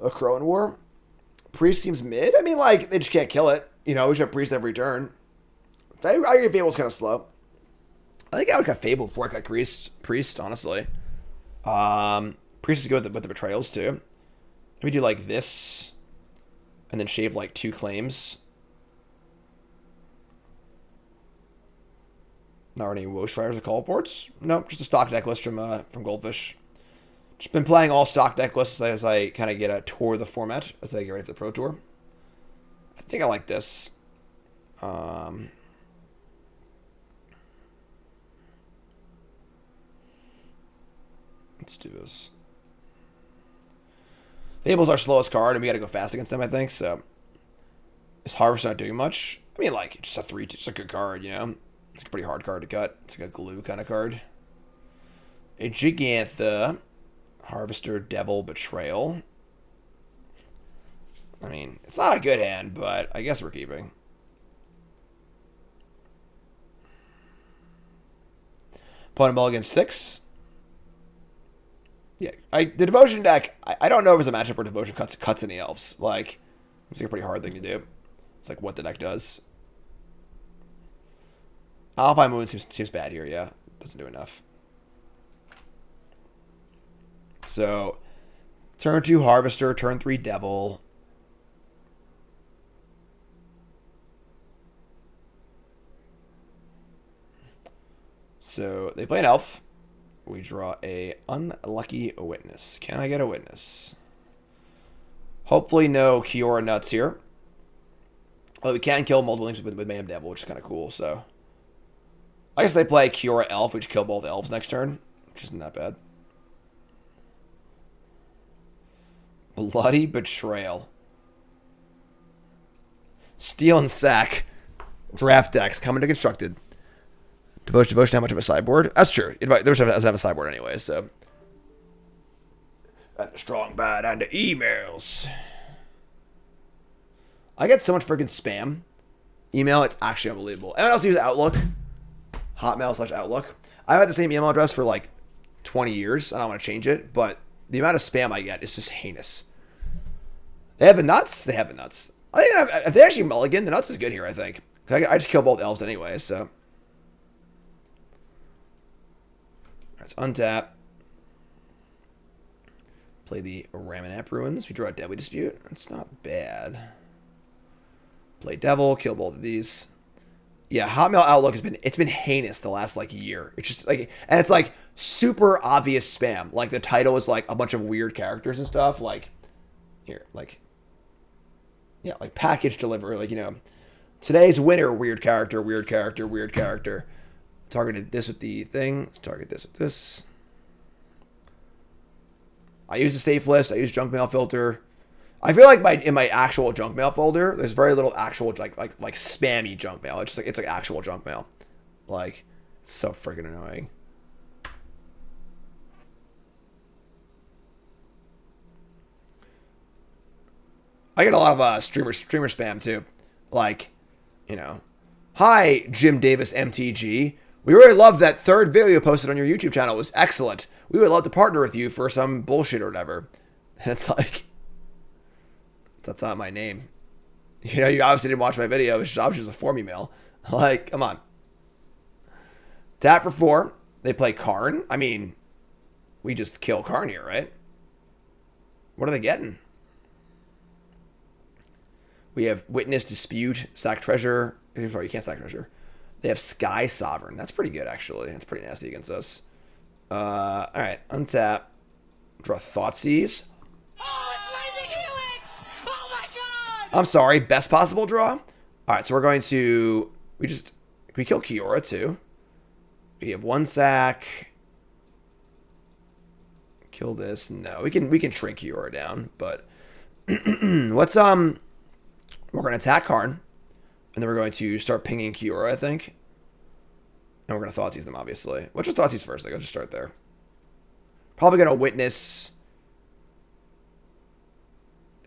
A Crowan War? Priest seems mid? I mean, like, they just can't kill it. You know, we should have Priest every turn. I think Fable's kind of slow. I think I would cut Fable before I cut Priest, honestly. Priest is good with the betrayals, too. Maybe do like this, and then shave like 2 claims. Not any Woe Striders or Call Ports. Nope, just a stock deck list from Goldfish. Just been playing all stock deck lists as I kind of get a tour of the format as I get ready for the Pro Tour. I think I like this. Let's do this. Fable's our slowest card, and we got to go fast against them, I think. So, is Harvester not doing much? I mean, like, it's just a 3, just a good card, you know? It's a pretty hard card to cut. It's like a glue kind of card. A Gigantha. Harvester, Devil, Betrayal. I mean, it's not a good hand, but I guess we're keeping. Opponent mulligan 6. Yeah, the Devotion deck, I don't know if there's a matchup where Devotion cuts any elves. Like, it's like a pretty hard thing to do. It's like what the deck does. Alpine Moon seems bad here, yeah. Doesn't do enough. So, turn 2 Harvester, turn 3 Devil. So, they play an elf. We draw a Unlucky Witness. Can I get a Witness? Hopefully no Kiora nuts here. Oh, we can kill multiple things with Mayhem Devil, which is kind of cool, so. I guess they play Kiora Elf, which kill both elves next turn, which isn't that bad. Bloody Betrayal. Steel and Sack. Draft decks coming to Constructed. Devotion, how much of a sideboard? That's true. Devotion doesn't have a sideboard anyway, so. And a strong bite and the emails. I get so much freaking spam. Email, it's actually unbelievable. And I also use Outlook. Hotmail/Outlook. I've had the same email address for like 20 years. I don't want to change it, but the amount of spam I get is just heinous. They have the nuts? They have the nuts. I think if they actually mulligan, the nuts is good here, I think. I just kill both elves anyway, so. Let's untap. Play the Ramanap Ruins. We draw a Deadly Dispute. That's not bad. Play Devil, kill both of these. Yeah, Hotmail Outlook it's been heinous the last like year. It's just like, and it's like super obvious spam. Like the title is like a bunch of weird characters and stuff. Like here, like yeah, like package delivery. Like, you know, today's winner, weird character, weird character, weird character. Targeted this with the thing. Let's target this with this. I use the safe list. I use junk mail filter. I feel like in my actual junk mail folder, there's very little actual like spammy junk mail. It's like actual junk mail. Like, it's so freaking annoying. I get a lot of streamer spam too. Like, you know, hi Jim Davis MTG. We really love that third video you posted on your YouTube channel. It was excellent. We would love to partner with you for some bullshit or whatever. And it's like, that's not my name. You know, you obviously didn't watch my video. It's just obviously just a form email. Like, come on. Tap for 4. They play Karn. I mean, we just kill Karn here, right? What are they getting? We have Witness, Dispute, Sack Treasure. Sorry, you can't Sack Treasure. They have Sky Sovereign. That's pretty good, actually. That's pretty nasty against us. All right, untap. Draw Thoughtseize. Oh, it's Lightning Helix! Oh my god! I'm sorry, best possible draw? All right, so we're going to... We kill Kiora, too. We have 1 sack. Kill this. No, we can shrink Kiora down, but... Let's, we're going to attack Karn. And then we're going to start pinging Kiora, I think. And we're going to Thoughtseize them, obviously. Let's just Thoughtseize first. Like, I'll just start there. Probably going to Witness.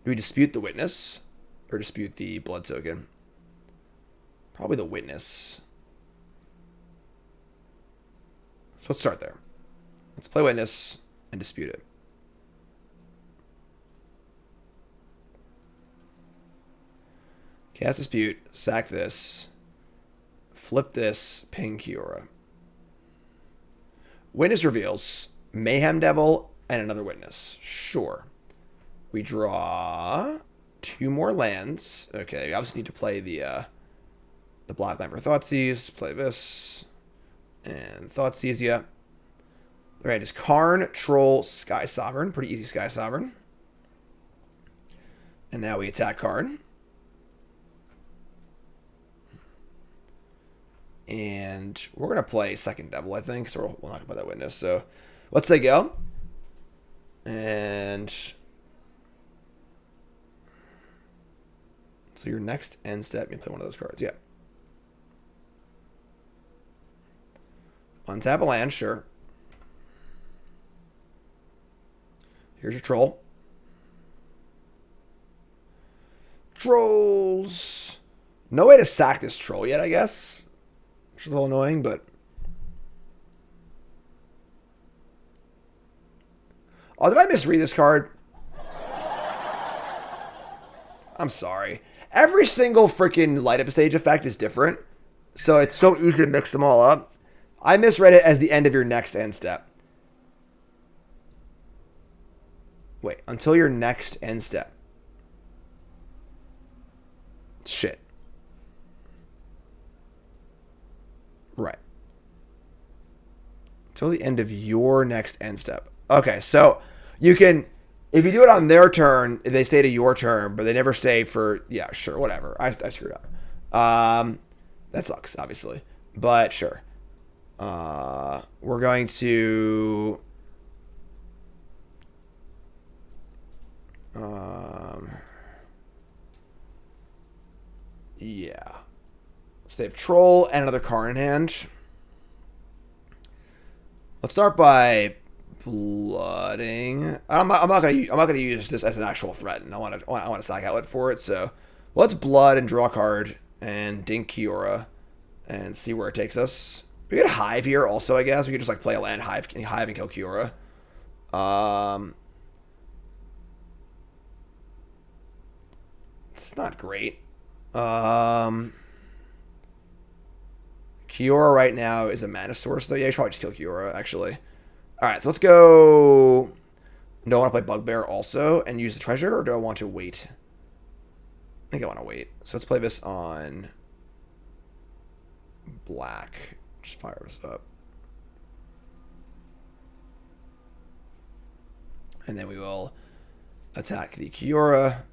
Do we dispute the Witness? Or dispute the blood token? Probably the Witness. So let's start there. Let's play Witness and dispute it. Cast Dispute, sack this, flip this, ping Kiora. Witness reveals Mayhem Devil and another witness. Sure. We draw 2 more lands. Okay, we obviously need to play the Black Lamp for Thoughtseize. Play this. And Thoughtseize, yeah. The hand is Karn, Troll, Sky Sovereign. Pretty easy Sky Sovereign. And now we attack Karn. And we're going to play Second Devil, I think. So we're not going to play that witness. So let's say go. And so your next end step, you play one of those cards. Yeah. Untap a land, sure. Here's your troll. Trolls. No way to sack this troll yet, I guess. Which is a little annoying, but... Oh, did I misread this card? I'm sorry. Every single freaking light up stage effect is different. So it's so easy to mix them all up. I misread it as the end of your next end step. Wait, until your next end step. Shit. Right. Until the end of your next end step. Okay, so you can, if you do it on their turn, they stay to your turn, but they never stay for, yeah, sure, whatever. I screwed up. That sucks, obviously. But sure. We're going to... yeah. So they have Troll and another card in hand. Let's start by blooding. I'm not gonna use this as an actual threat, and I want to sack outlet for it. So let's blood and draw a card and dink Kiora and see where it takes us. We get Hive here also, I guess. We could just like play a land Hive and kill Kiora. It's not great. Kiora right now is a mana source, though. Yeah, you should probably just kill Kiora, actually. Alright, so let's go... Do I want to play Bugbear also and use the treasure, or do I want to wait? I think I want to wait. So let's play this on... black. Just fire this up. And then we will attack the Kiora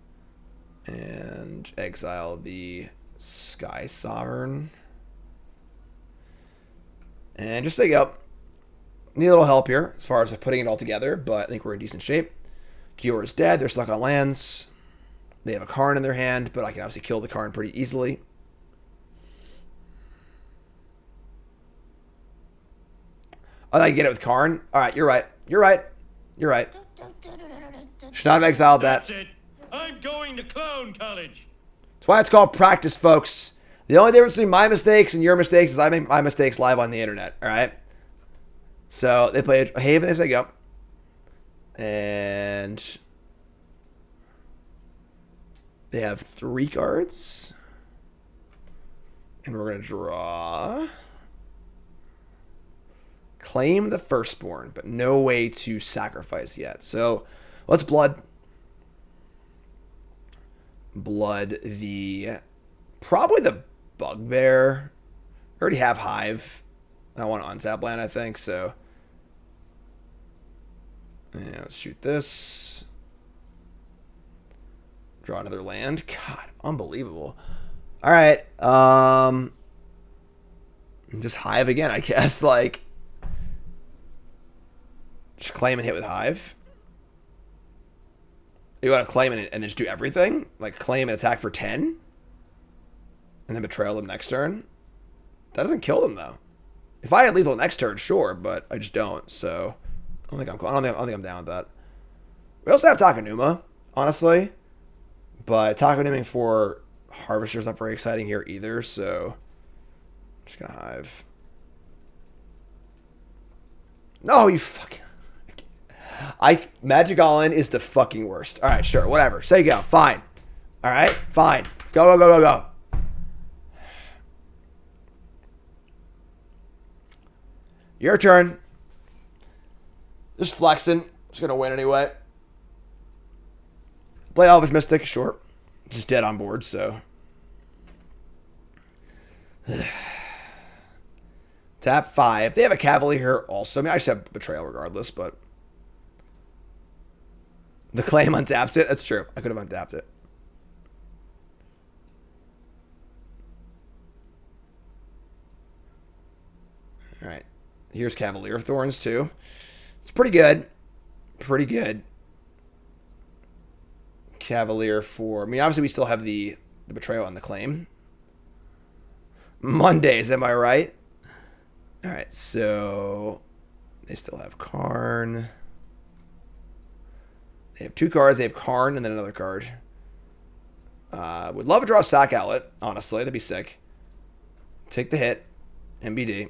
and exile the Sky Sovereign. And just say go. Need a little help here as far as putting it all together, but I think we're in decent shape. Kiora's dead. They're stuck on lands. They have a Karn in their hand, but I can obviously kill the Karn pretty easily. Oh, I can get it with Karn? Alright, you're right. You're right. You're right. Should not have exiled that. That's it. I'm going to clown college. That's why it's called practice, folks. The only difference between my mistakes and your mistakes is I make my mistakes live on the internet, alright? So, they play a Haven as they go. And they have 3 cards. And we're going to draw... Claim the Firstborn, but no way to sacrifice yet. So, let's blood. Blood the... Probably the Bugbear. I already have Hive. I want to untap land, I think, so... Yeah, let's shoot this. Draw another land. God, unbelievable. Alright, just Hive again, I guess, like... Just claim and hit with Hive. You want to claim and just do everything? Like claim and attack for 10? And then betrayal them next turn? That doesn't kill them though. If I had lethal next turn, sure, but I just don't, so I don't think I'm down with that. We also have Takenuma, honestly. But Takenuming for Harvester's not very exciting here either, so I'm just gonna Hive. No, you fucking... Magic All-In is the fucking worst. Alright, sure, whatever. Say go. Fine. Alright, fine. Go, go, go, go, go. Your turn. Just flexing. Just gonna win anyway. Play Elvish Mystic, sure. Just dead on board, so. Tap 5. They have a Cavalier here also. I mean, I just have Betrayal regardless, but. The Claim untaps it. That's true. I could have untapped it. Alright. Here's Cavalier of Thorns, too. It's pretty good. Pretty good. Cavalier for... I mean, obviously we still have the Betrayal and the Claim. Mondays, am I right? Alright, so... They still have Karn. They have 2 cards. They have Karn and then another card. Would love to draw a Sack Outlet, honestly. That'd be sick. Take the hit. MBD.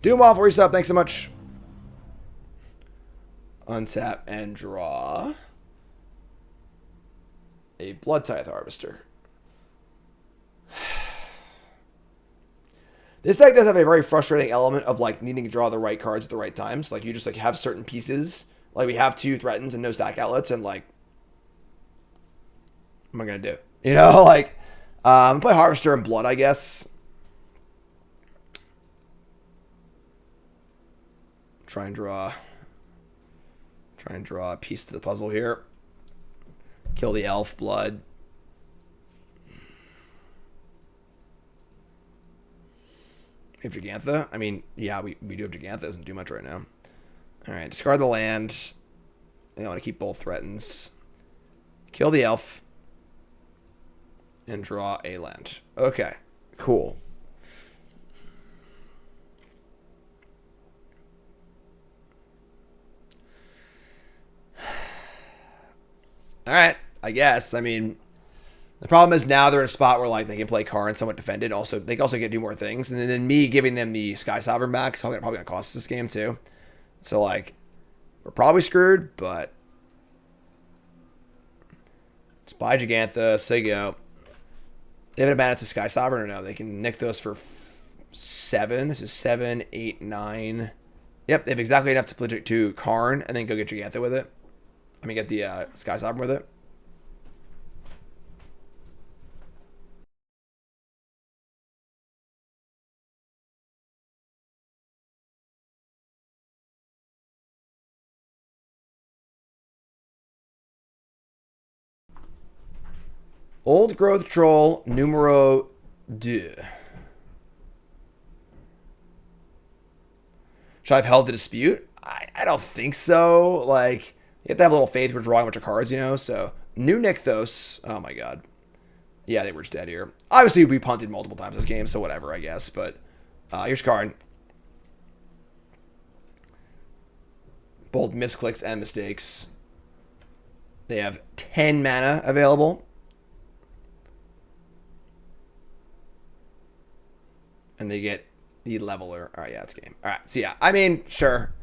Doom off, resub. Thanks so much. Untap and draw a Bloodtithe Harvester. This deck does have a very frustrating element of like needing to draw the right cards at the right times. Like you just like have certain pieces. Like we have 2 threatens and no sack outlets, and like, what am I gonna do? You know, like play Harvester and Blood, I guess. Try and draw a piece to the puzzle here. Kill the elf, Blood. We have Gigantha. I mean, yeah, we do have Gigantha. Doesn't do much right now. Alright, discard the land. I want to keep both threatens. Kill the elf. And draw a land. Okay, cool. Alright, I guess. I mean, the problem is now they're in a spot where like they can play Karn somewhat defended. Also, they can also get do more things. And then me giving them the Sky Sovereign back is probably gonna cost us this game too. So like, we're probably screwed, but let's buy Gigantha, say go. They have an advantage to Sky Sovereign or no? They can nick those for 7. This is 7, 8, 9. Yep, they have exactly enough to play to Karn and then go get Gigantha with it. I mean, get the Sky Sovereign with it. Old Growth Troll numero 2. Should I have held the dispute? I don't think so. Like, you have to have a little faith. We're drawing a bunch of cards, you know? So, new Nykthos. Oh my god. Yeah, they were just dead here. Obviously, we punted multiple times this game, so whatever, I guess. But, here's card. Both misclicks and mistakes. They have 10 mana available. And they get the leveler. All right, yeah, it's game. All right, so yeah, I mean, sure,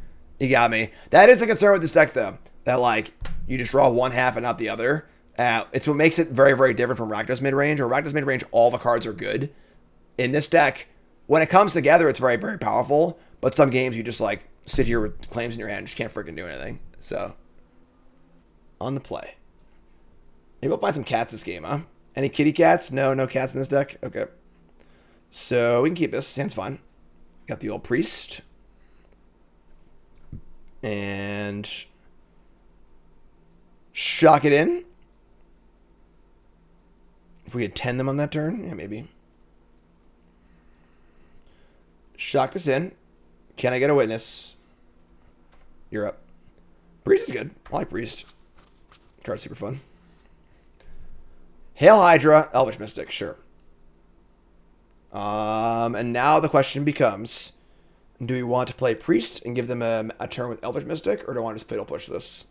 you got me. That is the concern with this deck, though. That, like, you just draw one half and not the other. It's what makes it very, very different from Rakdos midrange. Or Rakdos midrange, all the cards are good. In this deck, when it comes together, it's very, very powerful. But some games, you just, like, sit here with claims in your hand and just can't freaking do anything. So, on the play. Maybe we'll find some cats this game, huh? Any kitty cats? No, no cats in this deck? Okay. So, we can keep this. Hand's fine. Got the old priest. And shock it in. If we had 10 them on that turn, yeah, maybe. Shock this in. Can I get a witness? You're up. Priest is good. I like Priest. Card's super fun. Hail Hydra, Elvish Mystic, sure. And now the question becomes, do we want to play Priest and give them a turn with Elvish Mystic, or do I want to just Fatal Push this?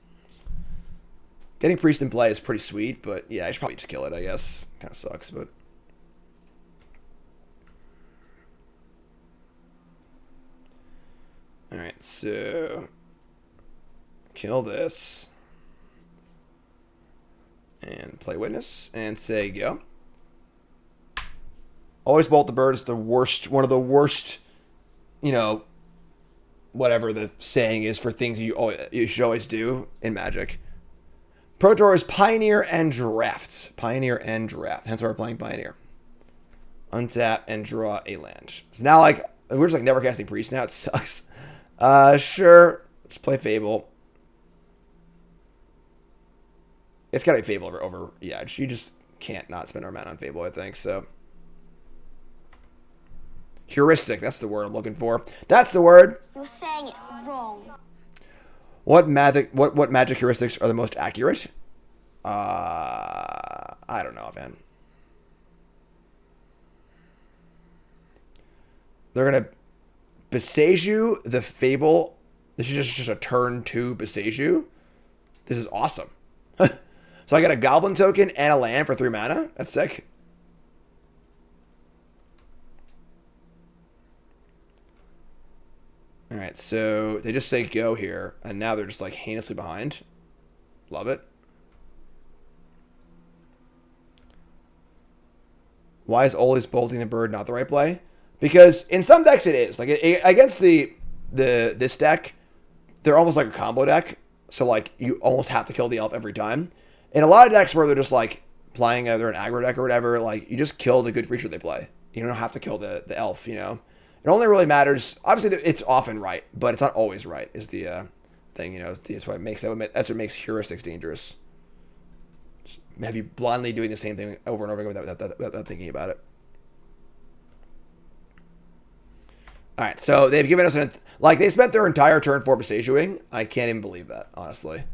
Getting Priest in play is pretty sweet, but yeah, I should probably just kill it, I guess. Kind of sucks, but... Alright, so... Kill this. And play Witness, and say go. Always Bolt the Bird is the worst, one of the worst you know, whatever the saying is for things you should always do in Magic. Pro Tour is Pioneer and Draft. Pioneer and Draft. Hence why we're playing Pioneer. Untap and draw a land. So now, like, we're just like never casting Priest now. It sucks. Sure. Let's play Fable. It's gotta be Fable over yeah. You just can't not spend our mana on Fable, I think. So heuristic. That's the word I'm looking for. That's the word. You're saying it wrong. What magic heuristics are the most accurate? I don't know, man. They're gonna Beseju the Fable. This is just a turn 2 Beseju. This is awesome. So I got a Goblin token and a land for 3 mana. That's sick. All right, so they just say go here, and now they're just like heinously behind. Love it. Why is always bolting the bird not the right play? Because in some decks it is. Like against this deck, they're almost like a combo deck. So like you almost have to kill the elf every time. In a lot of decks where they're just like playing either an aggro deck or whatever, like you just kill the good creature they play. You don't have to kill the elf, you know. It only really matters. Obviously, it's often right, but it's not always right. Is the thing, you know? That's what makes heuristics dangerous. Just have you blindly doing the same thing over and over again without thinking about it. All right, so they've given us they spent their entire turn 4 Besejuing. I can't even believe that, honestly.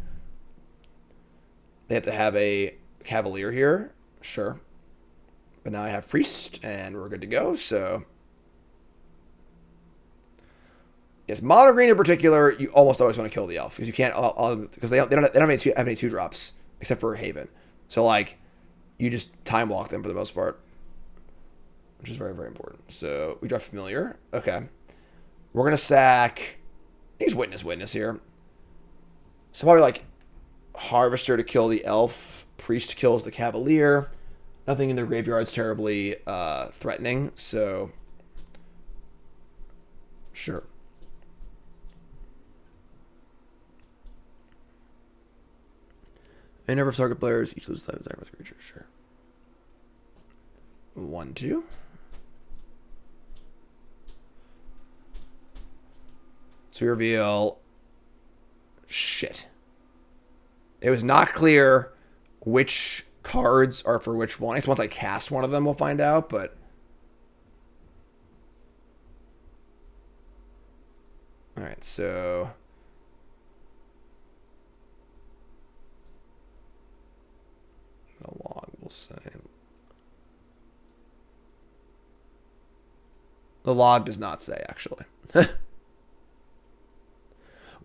They have to have a Cavalier here, sure, but now I have Priest and we're good to go. So. Yes, mono green in particular, you almost always want to kill the elf because you can't because they don't have any 2-drops except for Haven. So like, you just time walk them for the most part, which is very, very important. So we draw Familiar. Okay, we're gonna sack. He's Witness here. So probably like Harvester to kill the elf. Priest kills the Cavalier. Nothing in their graveyard's terribly threatening. So sure. And never target players, each loses type of sacrifice creature, sure. 1-2. So we reveal shit. It was not clear which cards are for which one. I guess once I cast one of them we'll find out, but alright, so the log will say. The log does not say, actually. We're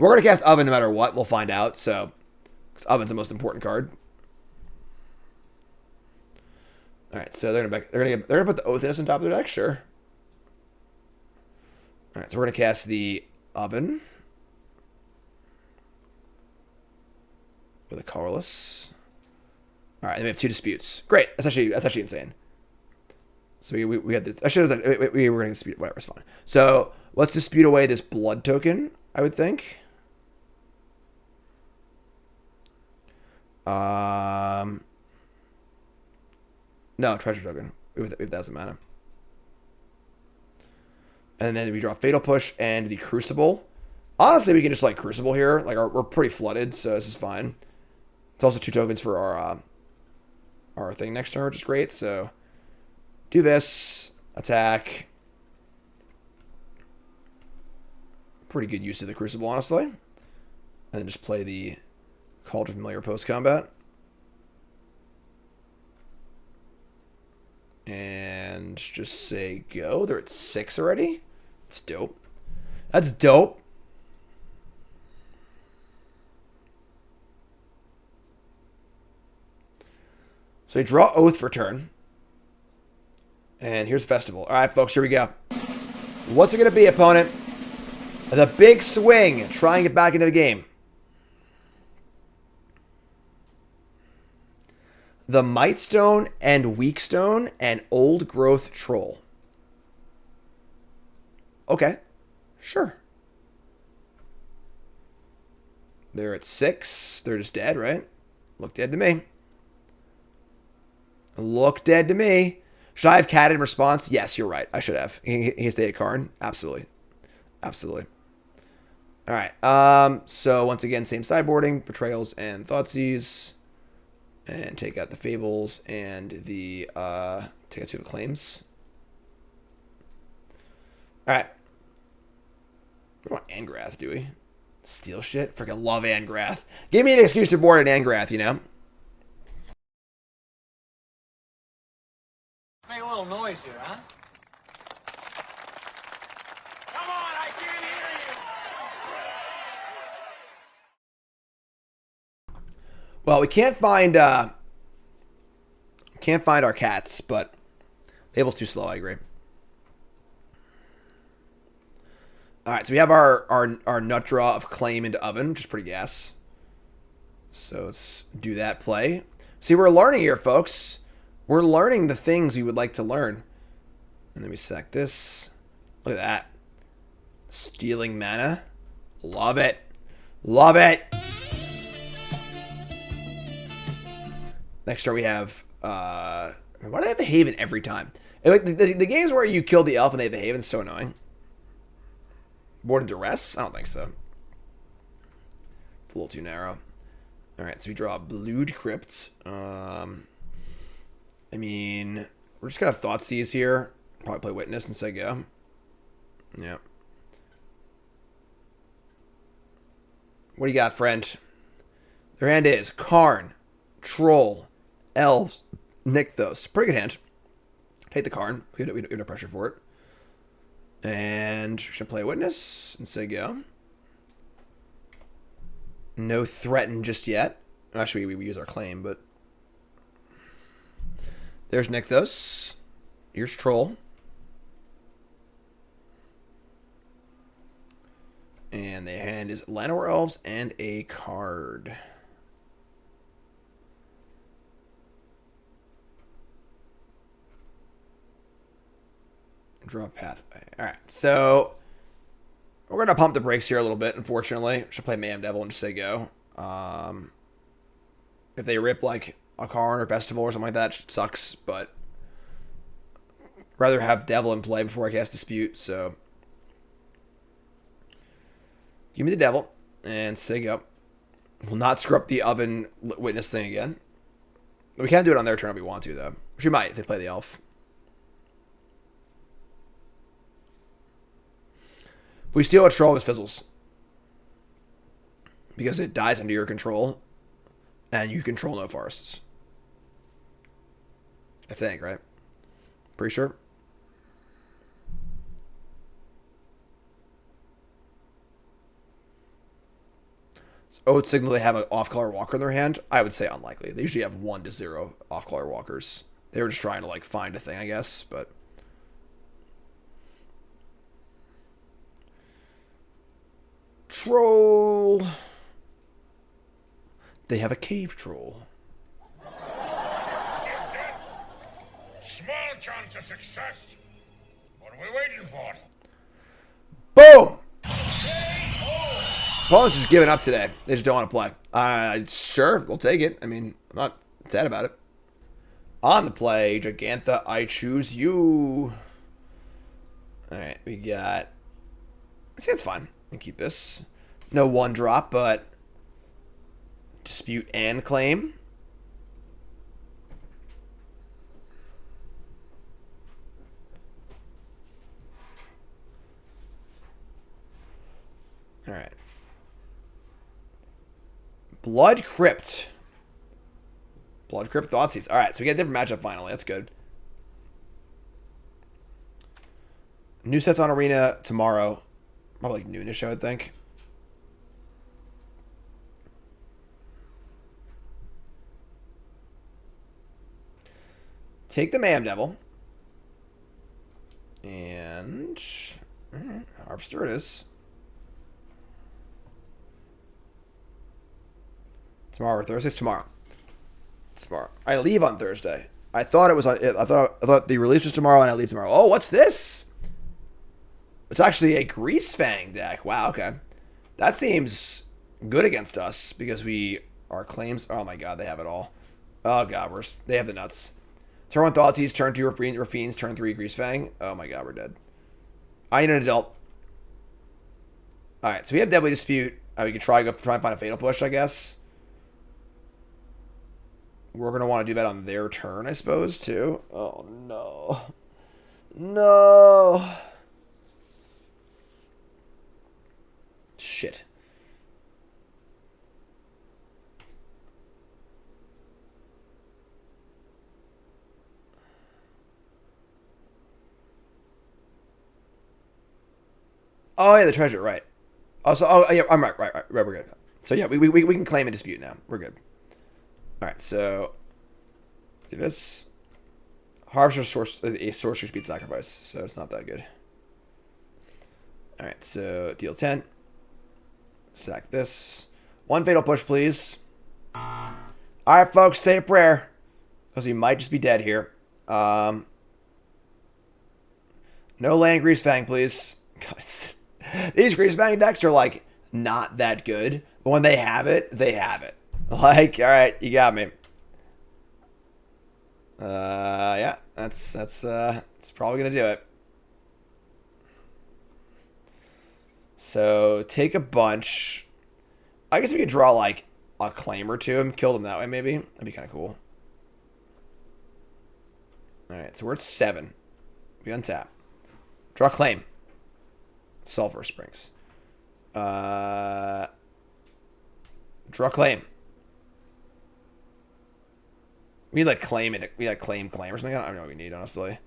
going to cast Oven no matter what. We'll find out. So, because Oven's the most important card. All right, so they're going to put the Oathiness on top of their deck, sure. All right, so we're going to cast the Oven with a Colorless. All right, and we have 2 disputes. Great. That's actually insane. So we had this. I should have said we were going to dispute. Whatever, it's fine. So let's dispute away this blood token, I would think. No, treasure token. We have 1,000 mana. And then we draw Fatal Push and the Crucible. Honestly, we can just like Crucible here. Like we're pretty flooded, so this is fine. It's also 2 tokens for our thing next turn, which is great. So do this, attack. Pretty good use of the Crucible, honestly. And then just play the Cauldron Familiar post-combat. And just say go. They're at 6 already. That's dope. That's dope. So you draw Oath for turn. And here's Festival. All right, folks, here we go. What's it going to be, opponent? The big swing. Try and get back into the game. The Mightstone and Weakstone and Old Growth Troll. Okay. Sure. They're at 6. They're just dead, right? Look dead to me. Look dead to me. Should I have catted in response? Yes, you're right. I should have. He stayed at Karn. Absolutely. Absolutely. All right. So once again, same sideboarding, betrayals and Thoughtseize, and take out the Fables and the take out 2 of the claims. All right. We don't want Angrath, do we? Steal shit? Freaking love Angrath. Give me an excuse to board an Angrath, you know? Make a little noise here, huh? Come on, I can't hear you. Well, we can't find our cats, but Fable's too slow, I agree. Alright, so we have our nut draw of Claim into Oven, which is pretty gas. So let's do that play. See, we're learning here, folks. We're learning the things we would like to learn. And then we sack this. Look at that. Stealing mana. Love it. Love it. Next turn we have... why do they have the Haven every time? The games where you kill the elf and they have the Haven is so annoying. Board of Duress? I don't think so. It's a little too narrow. Alright, so we draw Blood Crypt. I mean, we're just going to Thoughtseize here. Probably play Witness and say go. Yeah. What do you got, friend? Their hand is Karn, Troll, Elves, Nykthos. Pretty good hand. Take the Karn. We have no pressure for it. And we're going to play Witness and say go. No threaten just yet. Actually, we use our claim, but... There's Nykthos. Here's Troll. And the hand is Llanowar Elves and a card. Draw Pathway. Alright, so we're going to pump the brakes here a little bit, unfortunately. Should play Mayhem Devil and just say go. If they rip like a Karn or Festival or something like that, it sucks, but rather have Devil in play before I cast Dispute, so give me the Devil and say go. We'll not screw up the Oven Witness thing again. We can't do it on their turn if we want to, though. Which we might if they play the Elf. If we steal a Troll, this fizzles. Because it dies under your control, and you control no forests. I think, right? Pretty sure. So Oath Signal, they have an off-color walker in their hand. I would say unlikely. They usually have 1 to 0 off-color walkers. They were just trying to like find a thing, I guess, but... Troll. They have a cave troll. Small chance of success. What are we waiting for? Boom! Opponent's just giving up today. They just don't want to play. Sure, we'll take it. I mean, I'm not sad about it. On the play, Gigantha, I choose you. Alright, we got... I think it's fine. We can keep this. No 1-drop, but... Dispute and Claim. Alright. Blood Crypt. Blood Crypt Thoughtseize. Alright, so we get a different matchup finally. That's good. New sets on Arena tomorrow. Probably like noonish, I would think. Take the Mayhem Devil. And... Harvester it is. Tomorrow or Thursday? It's tomorrow. It's tomorrow. I leave on Thursday. I thought it was on... I thought the release was tomorrow and I leave tomorrow. Oh, what's this? It's actually a Greasefang deck. Wow, okay. That seems good against us because our claims. Oh my god, they have it all. Oh god, they have the nuts. Turn 1 Thoughtseize, turn 2 Raffine's, turn 3 Greasefang. Oh my god, we're dead. I need an adult. Alright, so we have Deadly Dispute. We can try and find a Fatal Push, I guess. We're going to want to do that on their turn, I suppose, too. Oh, no. No. Shit. Oh, yeah, the treasure, right. Also, oh, yeah, I'm right, we're good. So, yeah, we can claim a dispute now. We're good. All right, so do this. Harvester a sorcery speed sacrifice, so it's not that good. All right, so deal 10. Sack this. 1 fatal push, please. All right, folks, say a prayer, because we might just be dead here. No land Greasefang, please. God, these Greasefang decks are like not that good, but when they have it, they have it. Like, all right, you got me. Yeah, that's probably gonna do it. So take a bunch. I guess we could draw like a claim or two and kill them that way. Maybe that'd be kind of cool. All right, so we're at 7. We untap. Draw claim. Sulfur Springs. Draw claim. We need like claim it. We like claim or something. I don't know what we need, honestly.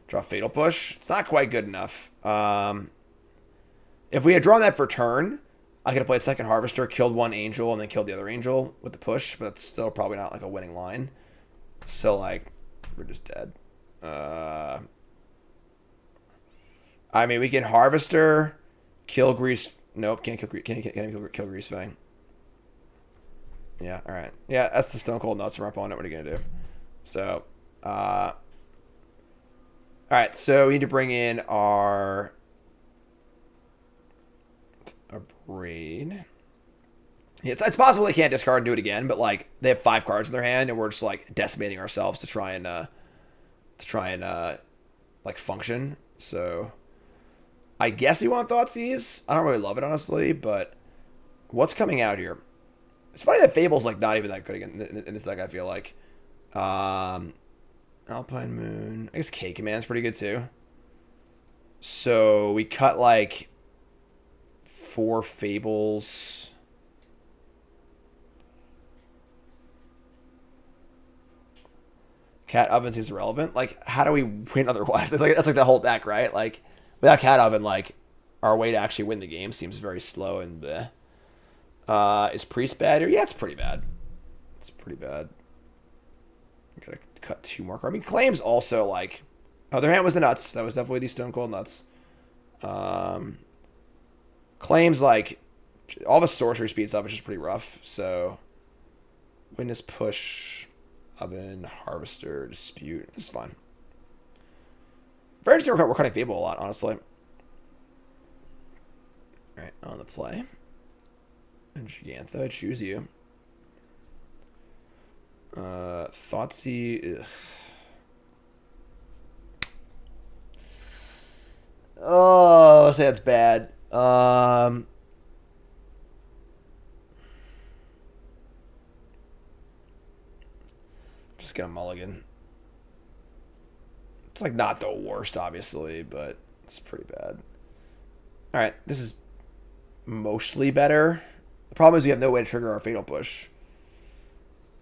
Draw Fatal Push. It's not quite good enough. If we had drawn that for turn, I could have played second Harvester, killed 1 Angel, and then killed the other Angel with the push, but that's still probably not like a winning line. So like, we're just dead. I mean, we can Harvester, kill Grease. Nope, can't kill Greasefang. Yeah, all right. Yeah, that's the Stone Cold Nuts from our opponent. What are you gonna do? So, all right. So we need to bring in our Braid. Yeah, it's possible they can't discard and do it again, but like they have 5 cards in their hand, and we're just like decimating ourselves to try and like function. So, I guess we want Thoughtseize. I don't really love it, honestly, but what's coming out here? It's funny that Fable's like not even that good in this deck, I feel like. Alpine Moon. I guess K Command's pretty good too. So we cut like 4 Fables. Cat Oven seems irrelevant. Like, how do we win otherwise? That's like the whole deck, right? Like, without Cat Oven, like, our way to actually win the game seems very slow and bleh. Is Priest bad here? Yeah, it's pretty bad. It's pretty bad. Gotta cut 2 more cards. I mean, Claim's also like... Oh, their hand was the nuts. That was definitely the Stone Cold Nuts. Claim's like... All the sorcery speed stuff is just pretty rough. So... Witness Push... Oven, Harvester, Dispute. This is fine. Very interesting we're cutting Fable a lot, honestly. Alright, on the play. And Gigantha, I choose you. Thoughtseize. Ugh. Oh, let's say that's bad. Just get a mulligan. It's like not the worst, obviously, but it's pretty bad. Alright, this is mostly better. The problem is we have no way to trigger our Fatal Push.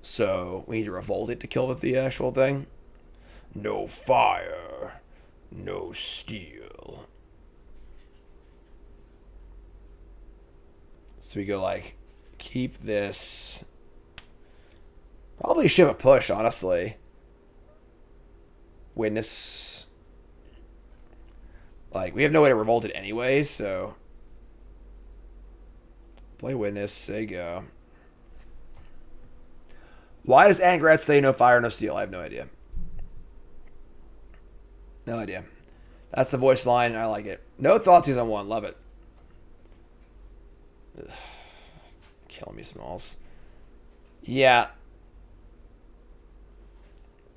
So we need to revolt it to kill the actual thing. No fire. No steel. So we go like, keep this. Probably ship a push, honestly. Witness. Like, we have no way to revolt it anyway, so... Play Witness. There you go. Why does Angrat say no fire, no steel? I have no idea. No idea. That's the voice line. I like it. No Thoughtseize on 1. Love it. Ugh. Killing me, Smalls. Yeah.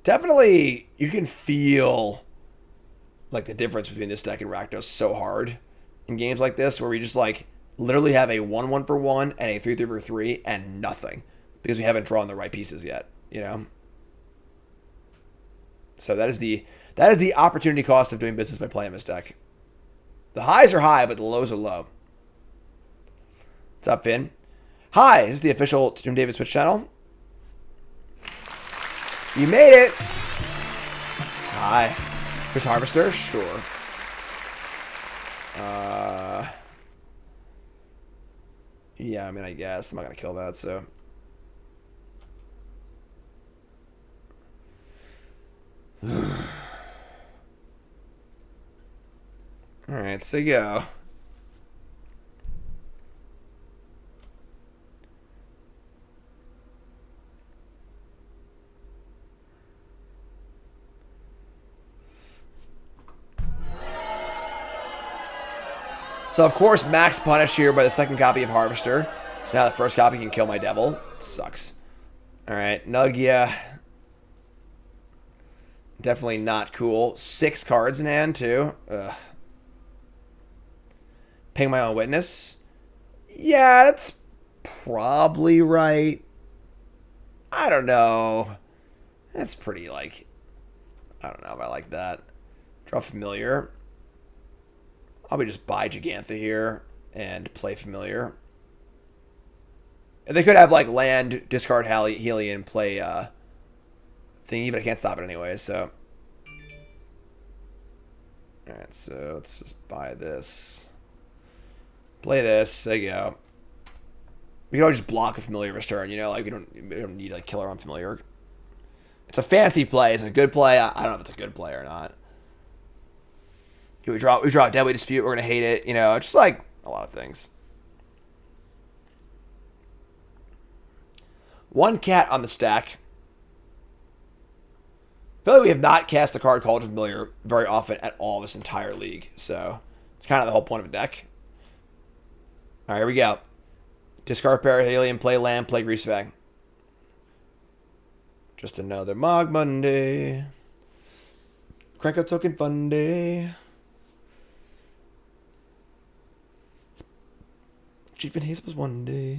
Definitely, you can feel like the difference between this deck and Rakdos so hard in games like this, where we just like literally have a 1/1 for 1 and a 3/3 for 3 and nothing because we haven't drawn the right pieces yet, you know. So that is the opportunity cost of doing business by playing this deck. The highs are high, but the lows are low. What's up, Finn? Hi, this is the official Jim Davis Twitch channel. You made it. Hi. Here's Harvester? Sure. Yeah, I mean, I guess. I'm not going to kill that, so. Alright, so go. So, of course, max punish here by the second copy of Harvester. So now the first copy can kill my devil. Sucks. Alright, Nugia. Definitely not cool. 6 cards in hand, too. Ugh. Ping my own witness. Yeah, that's probably right. I don't know. That's pretty, like... I don't know if I like that. Draw Familiar. I'll be just buy Gigantha here and play Familiar. And they could have like land, discard Helion, play thingy, but I can't stop it anyway, so. Alright, so let's just buy this. Play this, there you go. We can always just block a Familiar return, you know, like we don't need like killer on Familiar. It's a fancy play, it's a good play. I don't know if it's a good play or not. We draw a Deadly Dispute, we're going to hate it. You know, just like a lot of things. 1 cat on the stack. I feel like we have not cast the card Cauldron Familiar very often at all this entire league. So, it's kind of the whole point of a deck. Alright, here we go. Discard Parahelion, play land, play Greasefang. Just another Mog Monday. Crank a token fun day. Chief and Haze was one day.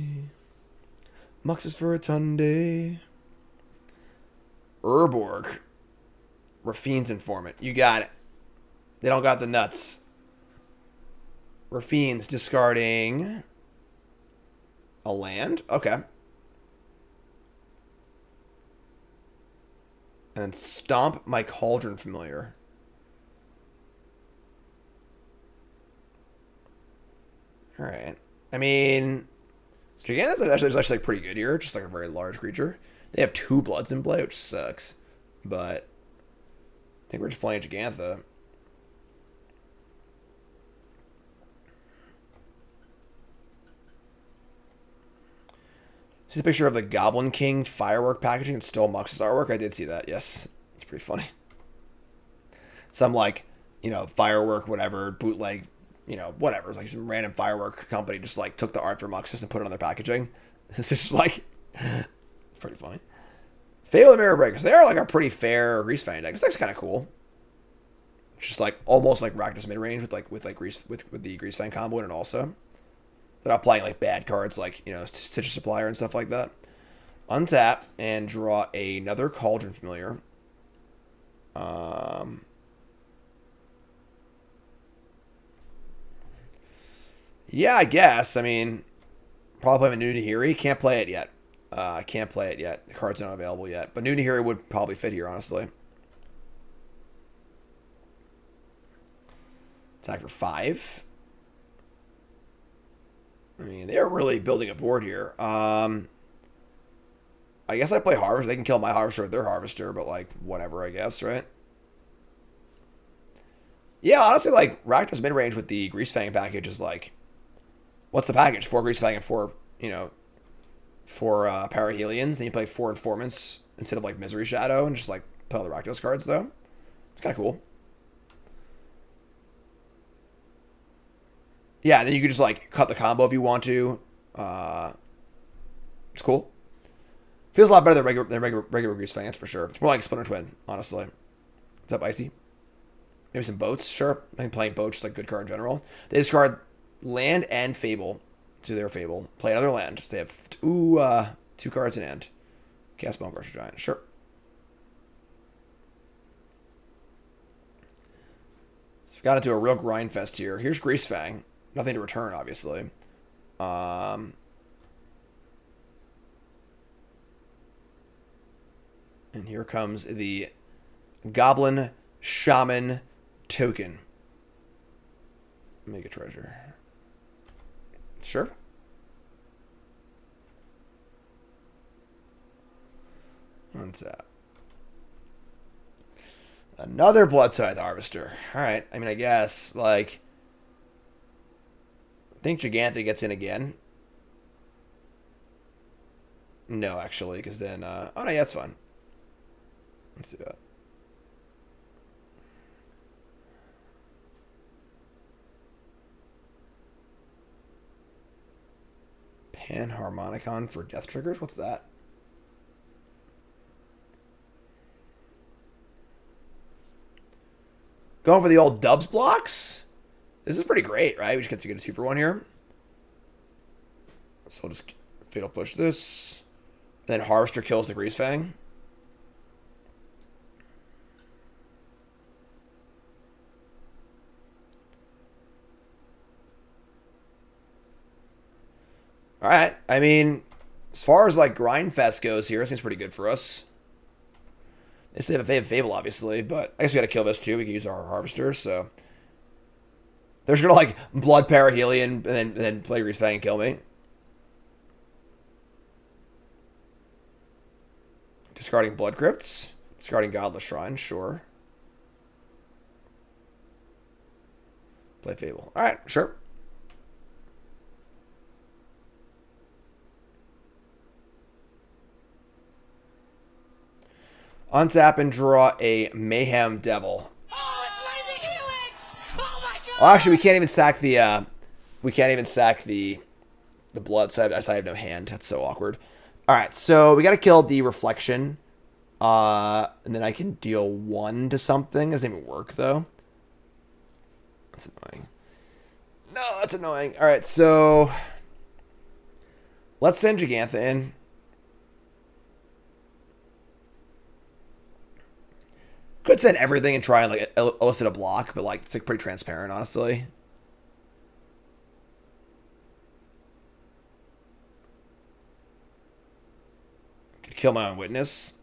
Mux is for a ton day. Urborg. Rafine's Informant. You got it. They don't got the nuts. Rafine's discarding a land. Okay. And then stomp my Cauldron Familiar. Alright. I mean, Gigantha's actually like pretty good here. Just like a very large creature. They have 2 bloods in play, which sucks. But I think we're just playing Gigantha. See the picture of the Goblin King firework packaging and stole Mux's artwork? I did see that, yes. It's pretty funny. Some like, you know, firework, whatever, bootleg, you know, whatever. It's like some random firework company just like took the art from Muxus and put it on their packaging. It's just like, pretty funny. Fable and Mirror Breakers. They are like a pretty fair Greasefang deck. This deck's kind of cool. It's just like almost like Rakdos midrange with the Greasefang combo in it also. They're not playing like bad cards like, you know, Stitcher Supplier and stuff like that. Untap and draw another Cauldron Familiar. Yeah, I guess. I mean, probably play New Nahiri. Can't play it yet. Can't play it yet. The card's not available yet. But New Nahiri would probably fit here, honestly. Attack for 5. I mean, they're really building a board here. I guess I play Harvester. They can kill my Harvester with their Harvester, but, like, whatever, I guess, right? Yeah, honestly, like, Rakdos midrange with the Greasefang package is, like, what's the package? 4 Greasefang and 4, you know, 4 Parahelions, and you play 4 Informants instead of, like, Misery Shadow, and just, like, play all the Rakdos cards, though. It's kind of cool. Yeah, then you can just like cut the combo if you want to. It's cool. Feels a lot better than regular Greasefang, that's for sure. It's more like Splinter Twin, honestly. What's up, Icy? Maybe some boats, sure. I think playing boats is like a good card in general. They discard land and Fable to their Fable. Play another land. So they have two cards in hand. Cast Bone Crusher Giant, sure. So we got into a real grind fest here. Here's Greasefang. Nothing to return, obviously. And here comes the Goblin Shaman token. Make a treasure. Sure. Untap. Another Bloodtithe Harvester. Alright, I mean, I guess, like... I think Gigantha gets in again. No, actually, because then... oh, no, yeah, that's fine. Let's do that. Panharmonicon for death triggers? What's that? Going for the old dubs blocks? This is pretty great, right? We just get to get a 2-for-1 here. So I'll just Fatal Push this. Then Harvester kills the Greasefang. Alright, I mean, as far as like Grindfest goes here, it seems pretty good for us. They have Fable, obviously, but I guess we gotta kill this too. We can use our Harvester, so... They're just gonna like Blood Parahelion and then play Greasefang and kill me. Discarding Blood Crypts. Discarding Godless Shrine, sure. Play Fable. Alright, sure. Untap and draw a Mayhem Devil. Oh, it's Lightning Helix! Oh my god! Well, actually, we can't even sack the blood side. I have no hand. That's so awkward. All right, so we got to kill the Reflection, and then I can deal 1 to something. Doesn't even work though. That's annoying. No, that's annoying. All right, so let's send Gigantha in. Could send everything and try and like elicit a block, but like it's like pretty transparent, honestly. Could kill my own witness.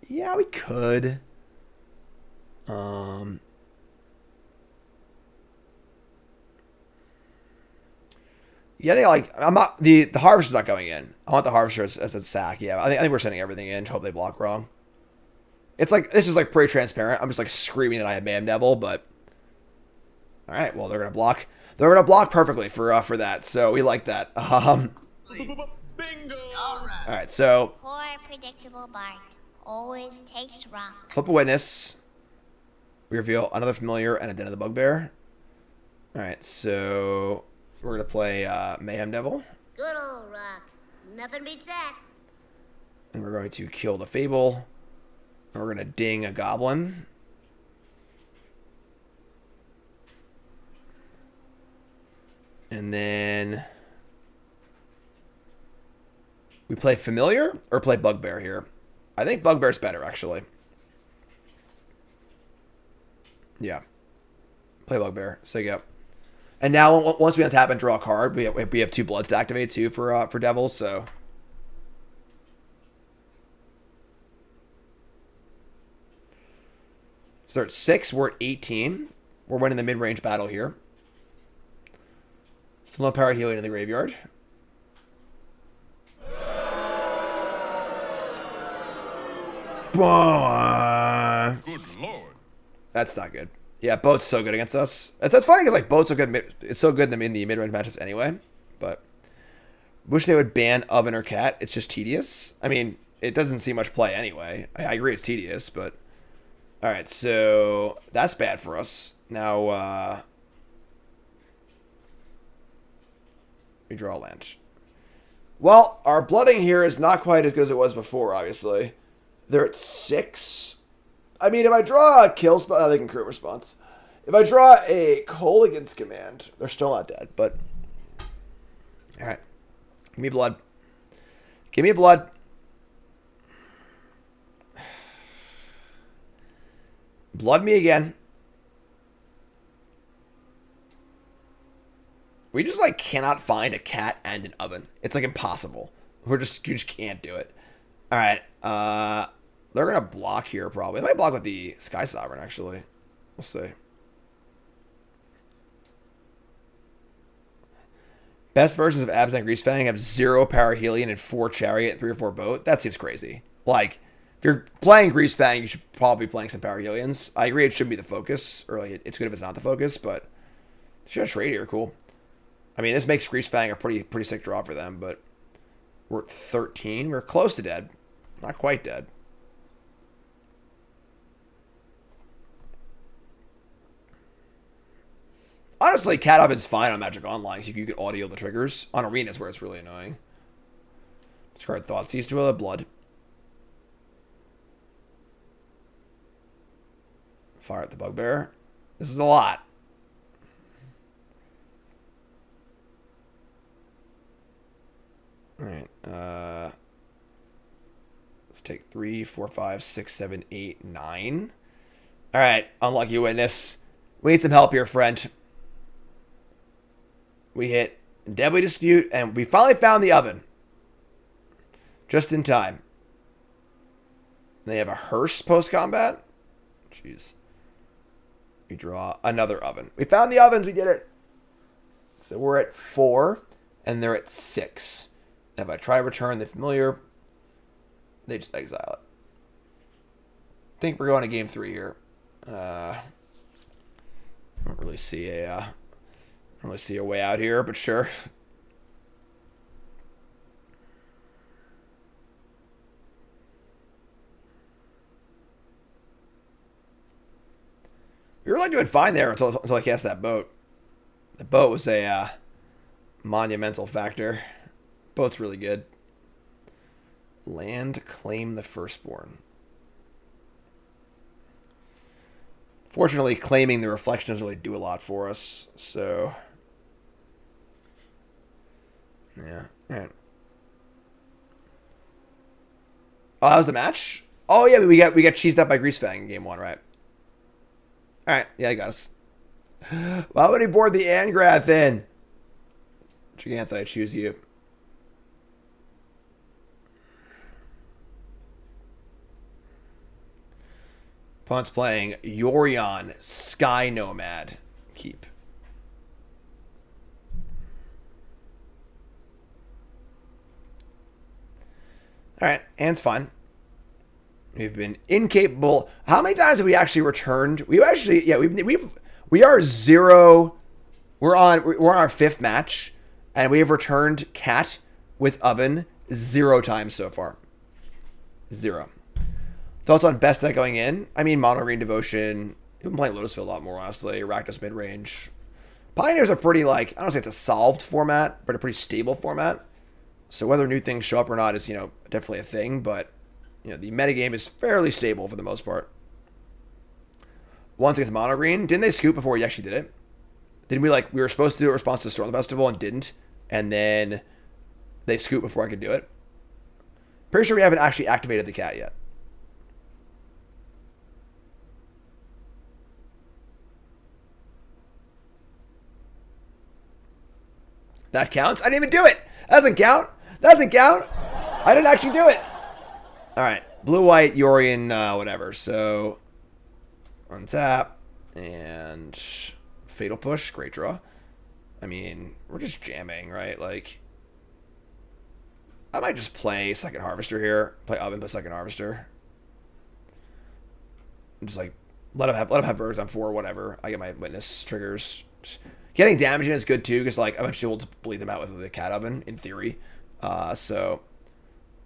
Yeah, we could. Yeah, they like. I'm not the Harvester's not going in. I want the Harvester as a sack. Yeah, I think we're sending everything in. Hope they block wrong. It's like, this is like pretty transparent. I'm just like screaming that I have Mayhem Devil, but... Alright, well, they're going to block. They're going to block perfectly for that, so we like that. Bingo! Alright, so... Poor predictable Bart. Always takes rock. Flip a Witness. We reveal another Familiar and a Den of the Bugbear. Alright, so... We're going to play Mayhem Devil. Good old rock. Nothing beats that. And we're going to kill the Fable. And we're going to ding a Goblin. And then... We play Familiar or play Bugbear here? I think Bugbear's better, actually. Yeah. Play Bugbear. So, yeah. And now, once we untap and draw a card, we have 2 Bloods to activate, too, for Devil, so... So they're at 6, we're at 18. We're winning the mid-range battle here. Still no Parahelion in the graveyard. Good lord. That's not good. Yeah, Boat's so good against us. That's funny because like Boat's so good. It's so good in the mid-range matchups anyway. But wish they would ban Oven or Cat. It's just tedious. I mean, it doesn't see much play anyway. I agree it's tedious, but... Alright, so that's bad for us. Now, We draw a land. Well, our blooding here is not quite as good as it was before, obviously. They're at 6. I mean, if I draw a kill spell, they can create response. If I draw a Colligan's Command, they're still not dead, but... Alright. Give me blood. Give me blood. Blood me again. We just, like, cannot find a cat and an oven. It's, like, impossible. You just can't do it. Alright, they're gonna block here, probably. They might block with the Sky Sovereign, actually. We'll see. Best versions of Abs and Greasefang have 0 Parahelion and 4 Chariot and 3 or 4 Boat. That seems crazy. Like, if you're playing Greasefang, you should probably be playing some Parahelions. I agree it should be the focus, or like it's good if it's not the focus, but should have trade here, cool. I mean, this makes Greasefang a pretty sick draw for them, but we're at 13. We're close to dead. Not quite dead. Honestly, Cat Oven's fine on Magic Online, so you can audio the triggers. On Arena is where it's really annoying. Discard Thoughtseize to a blood. Fire at the Bugbear. This is a lot. Alright, let's take 3, 4, 5, 6, 7, 8, 9. Alright, unlucky witness. We need some help here, friend. We hit Deadly Dispute, and we finally found the oven. Just in time. They have a hearse post-combat. Jeez. We draw another oven. We found the ovens, we did it. So we're at 4, and they're at 6. If I try to return the familiar, they just exile it. I think we're going to game 3 here. I don't really see a way out here, but sure. We were like doing fine there until I cast that boat. The boat was a monumental factor. Boat's really good. Land, Claim the Firstborn. Fortunately, claiming the reflection doesn't really do a lot for us, so... Yeah, alright. Oh, that was the match? Oh, yeah, we got cheesed up by Greasefang in game 1, right? Alright, yeah, I got us. Why would he board the Angrath in? Gigantha, I choose you. Opponent's playing Yorion, Sky Nomad. Keep. Alright, hand's fine. We've been incapable. How many times have we actually returned? We've actually, yeah, we are 0. We're on our 5th match, and we have returned Cat with Oven 0 times so far. 0. Thoughts on best deck going in? I mean, Mono Green Devotion. We've been playing Lotus a lot more, honestly. Rakdos mid-range. Pioneers are pretty, like, I don't say it's a solved format, but a pretty stable format. So whether new things show up or not is, you know, definitely a thing, but, you know, the metagame is fairly stable for the most part. Once against Mono Green, didn't they scoop before we actually did it? Didn't we, like, we were supposed to do a response to Storm Festival and didn't, and then they scooped before I could do it? Pretty sure we haven't actually activated the cat yet. That counts? I didn't even do it! That doesn't count! That doesn't count! I didn't actually do it! Alright. Blue-white, Yorion, whatever. So, untap. And Fatal Push. Great draw. I mean, we're just jamming, right? Like, I might just play Second Harvester here. Play Oven, play Second Harvester. Just, like, let him have Verdict on 4, whatever. I get my Witness triggers. Getting damage in is good too, because like eventually we'll just bleed them out with the Cat Oven, in theory. So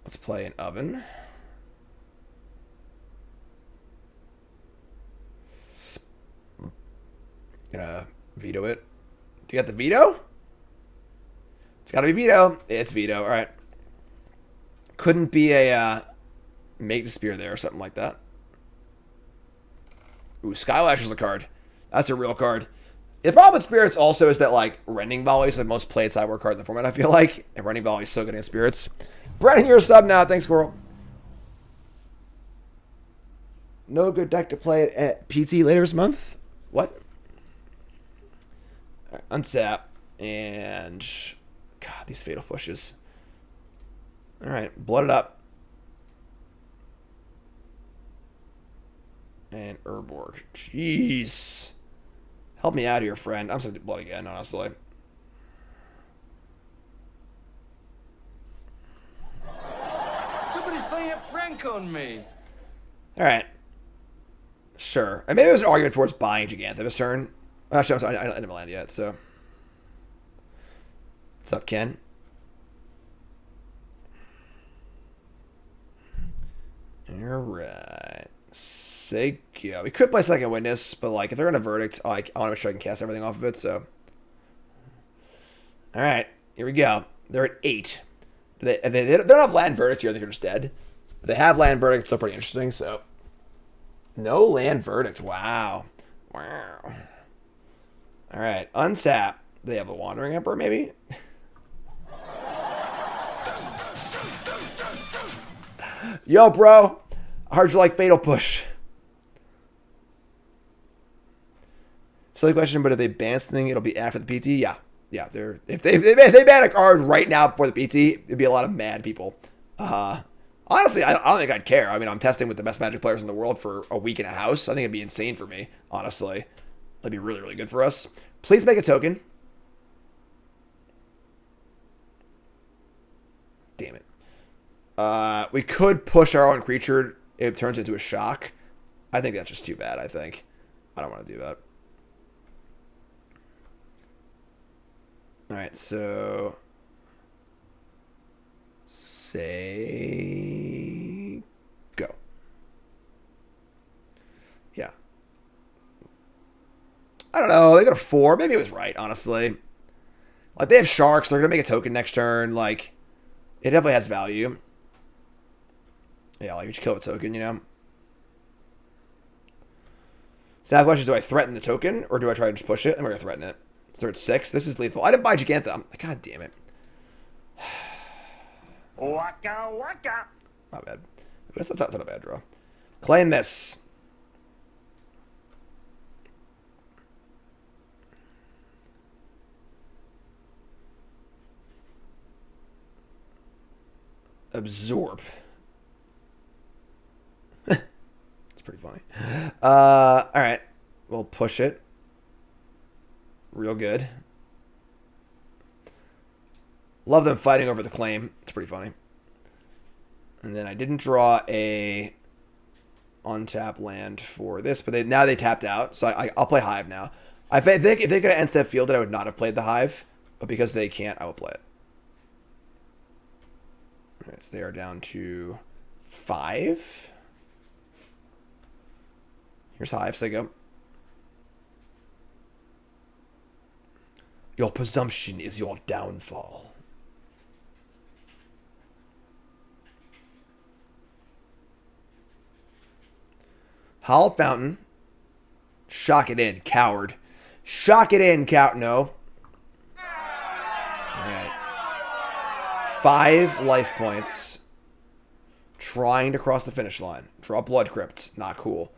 let's play an Oven. Gonna veto it. Do you got the veto? It's got to be veto. It's veto. All right. Couldn't be a Make the Spear there or something like that. Ooh, Skylash is a card. That's a real card. The problem with Spirits also is that, like, Rending Volley is the most played sideboard card in the format, I feel like. And Rending Volley is so good against Spirits. Brennan, you're a sub now. Thanks, Squirrel. No good deck to play at PT later this month? What? Right, untap. And... God, these Fatal Pushes. Alright, blood it up. And Urborg. Jeez. Help me out here, friend. I'm just going to do blood again, honestly. Somebody's playing a prank on me. Alright. Sure. And maybe there's an argument towards buying Gigantha this turn. Actually, I'm sorry, I didn't land yet, so. What's up, Ken? Alright. Seikyo. We could play Second Witness, but like if they're in a verdict, like I want to make sure I can cast everything off of it, so. Alright, here we go. They're at 8. They don't have land verdict here, I think they're just dead. But they have land verdict, so pretty interesting, so. No land verdict. Wow. Wow. Alright, untap. They have a Wandering Emperor, maybe? Yo, bro. I heard you like Fatal Push. Silly question, but if they ban something, it'll be after the PT? Yeah. Yeah, if they ban a card right now before the PT, it'd be a lot of mad people. Honestly, I don't think I'd care. I mean, I'm testing with the best Magic players in the world for a week in a house. I think it'd be insane for me, honestly. That'd be really, really good for us. Please make a token. Damn it. We could push our own creature. It turns into a shock. I think that's just too bad, I think. I don't want to do that. Alright, so... Say... Go. Yeah. I don't know. They got a 4. Maybe it was right, honestly. Like, they have sharks. They're going to make a token next turn. Like, it definitely has value. Yeah, like, you should kill a token, you know? So now the question is, do I threaten the token, or do I try to just push it? I'm going to threaten it. So they're at 6. This is lethal. I didn't buy Gigantha. God damn it. Waka waka. Not bad. That's not a bad draw. Claim this. Absorb. It's pretty funny. Alright. We'll push it. Real good. Love them fighting over the claim. It's pretty funny. And then I didn't draw a untap land for this, but now they tapped out, so I'll play Hive now. I think if they could have end-step fielded, I would not have played the Hive, but because they can't, I will play it. Alright, so they are down to 5. Here's Hive, so go. Your presumption is your downfall. Howl Fountain. Shock it in, coward. Shock it in, coward. No. Alright. 5 life points. Trying to cross the finish line. Draw Blood Crypt. Not cool.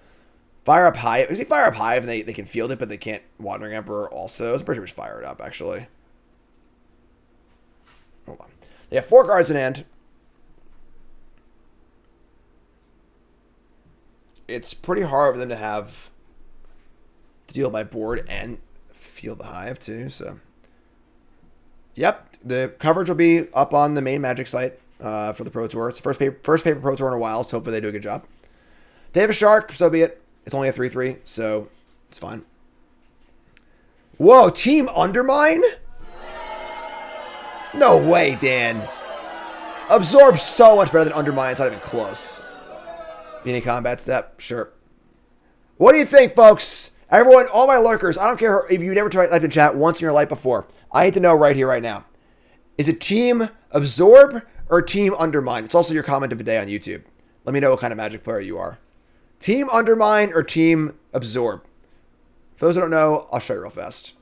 Fire up Hive. Is he fire up Hive and they can field it, but they can't Wandering Emperor also? I'm pretty sure just fire it up, actually. Hold on. They have 4 cards in hand. It's pretty hard for them to have to deal by board and field the Hive too, so. Yep, the coverage will be up on the main Magic site for the Pro Tour. It's the first paper Pro Tour in a while, so hopefully they do a good job. They have a Shark, so be it. It's only a 3/3, so it's fine. Whoa, Team Undermine? No way, Dan. Absorb's so much better than Undermine. It's not even close. Beanie combat step, sure. What do you think, folks? Everyone, all my lurkers, I don't care if you never tried type in chat once in your life before. I need to know right here, right now. Is it Team Absorb or Team Undermine? It's also your comment of the day on YouTube. Let me know what kind of Magic player you are. Team Undermine or Team Absorb? For those who don't know, I'll show you real fast.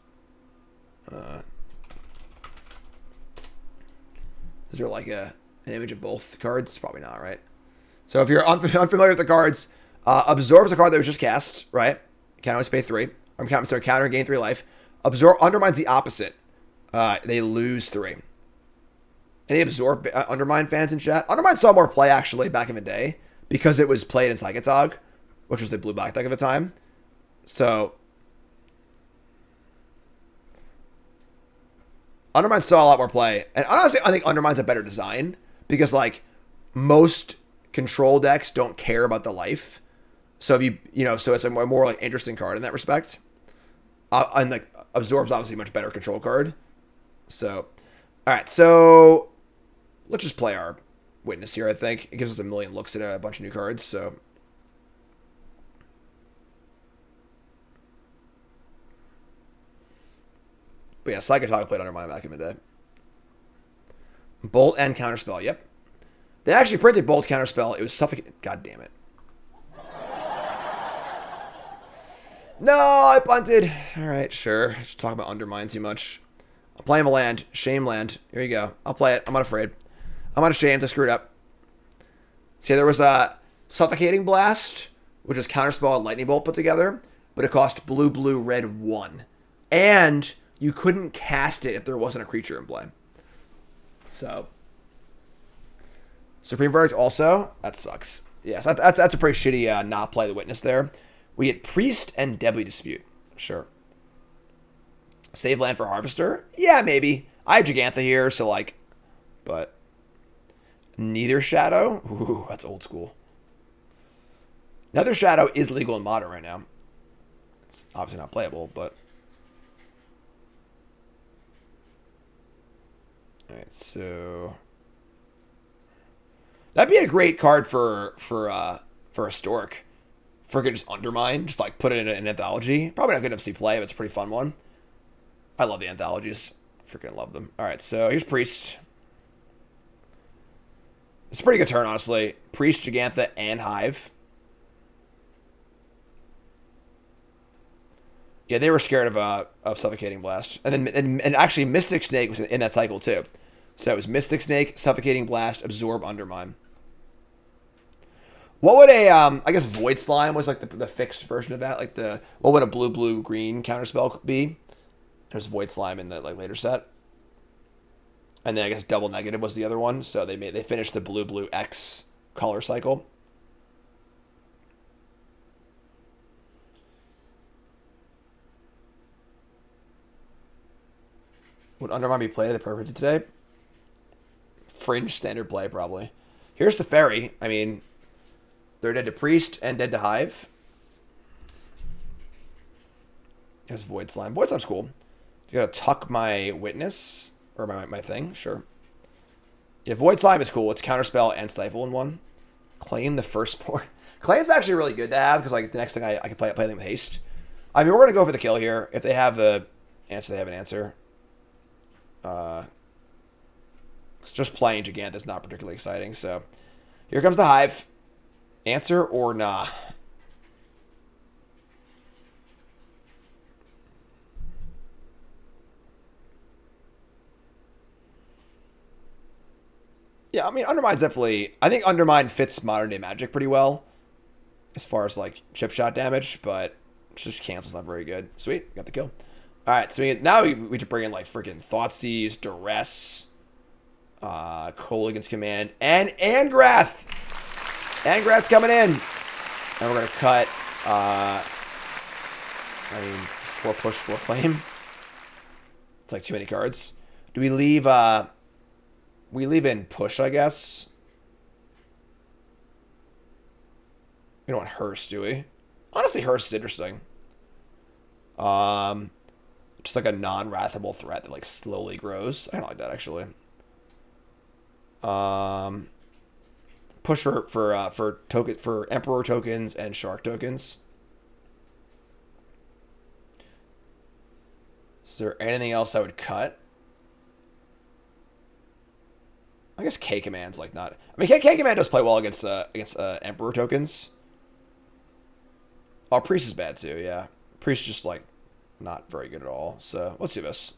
Is there like an image of both cards? Probably not, right? So if you're unfamiliar with the cards, Absorb is a card that was just cast, right? Can always pay 3. Counter, gain 3 life. Absorb Undermine's the opposite. They lose 3. Any Absorb Undermine fans in chat? Undermine saw more play actually back in the day because it was played in Psychotog, which was the blue-black deck at the time. So Undermine saw a lot more play. And honestly, I think Undermine's a better design because like most control decks don't care about the life. So if so it's a more like interesting card in that respect. And like Absorb's obviously a much better control card. So, all right, so let's just play our Witness here, I think. It gives us a million looks at a bunch of new cards, so. But yeah, Psychotog played Undermine back in the day. Bolt and Counterspell, yep. They actually printed Bolt Counterspell. It was suffocating. God damn it. No, I punted. All right, sure. Just talk about Undermine too much. I'll play him a land. Shame land. Here you go. I'll play it. I'm not afraid. I'm not ashamed to screw it up. See, there was a Suffocating Blast, which is Counterspell and Lightning Bolt put together, but it cost blue, blue, red 1. And you couldn't cast it if there wasn't a creature in play. So, Supreme Verdict also. That sucks. Yes, that's a pretty shitty not play the Witness there. We get Priest and Deadly Dispute. Sure. Save land for Harvester? Yeah, maybe. I have Gigantha here, so like, but Neither Shadow? Ooh, that's old school. Nether Shadow is legal in Modern right now. It's obviously not playable, but. Alright, so. That'd be a great card for a Stork. Freaking just Undermine, just like put it in an anthology. Probably not good enough to see play, but it's a pretty fun one. I love the anthologies. Freaking love them. Alright, so here's Priest. It's a pretty good turn, honestly. Priest, Gigantha, and Hive. Yeah, they were scared of Suffocating Blast. And then and actually Mystic Snake was in that cycle too. So it was Mystic Snake, Suffocating Blast, Absorb, Undermine. What would a I guess Void Slime was like the fixed version of that? Like what would a blue green counterspell be? There's Void Slime in the like later set. And then I guess Double Negative was the other one. So they finished the blue X color cycle. Would Undermine be played the perfect today? Fringe standard play, probably. Here's the Fairy. I mean, they're dead to Priest and dead to Hive. Here's Void Slime. Void Slime's cool. You gotta tuck my Witness. Or my thing, sure. Yeah, Void Slime is cool. It's Counterspell and Stifle in one. Claim the Firstborn. Claim's actually really good to have, because like the next thing I can play them with haste. I mean, we're gonna go for the kill here. If they have the answer, they have an answer. Just playing Gigant is not particularly exciting, so here comes the Hive. Answer or nah? Yeah, I mean, Undermine's definitely... I think Undermine fits modern-day Magic pretty well as far as, like, chip shot damage, but just cancel's not very good. Sweet, got the kill. All right, so now we should bring in, like, freaking Thoughtseize, Duress, Kolaghan's Command, and Angrath! Angrath's coming in! And we're going to cut, 4 push, 4 claim. It's, like, too many cards. Do we leave, we leave in push, I guess. We don't want Hearst, do we? Honestly, Hearst is interesting. Just like a non-wrathable threat that like slowly grows. I don't like that actually. Push for Emperor tokens and Shark tokens. Is there anything else I would cut? guess K command's like not. I mean, K command does play well against Emperor tokens. Oh, Priest is bad too. Yeah, Priest is just like not very good at all. So let's do this.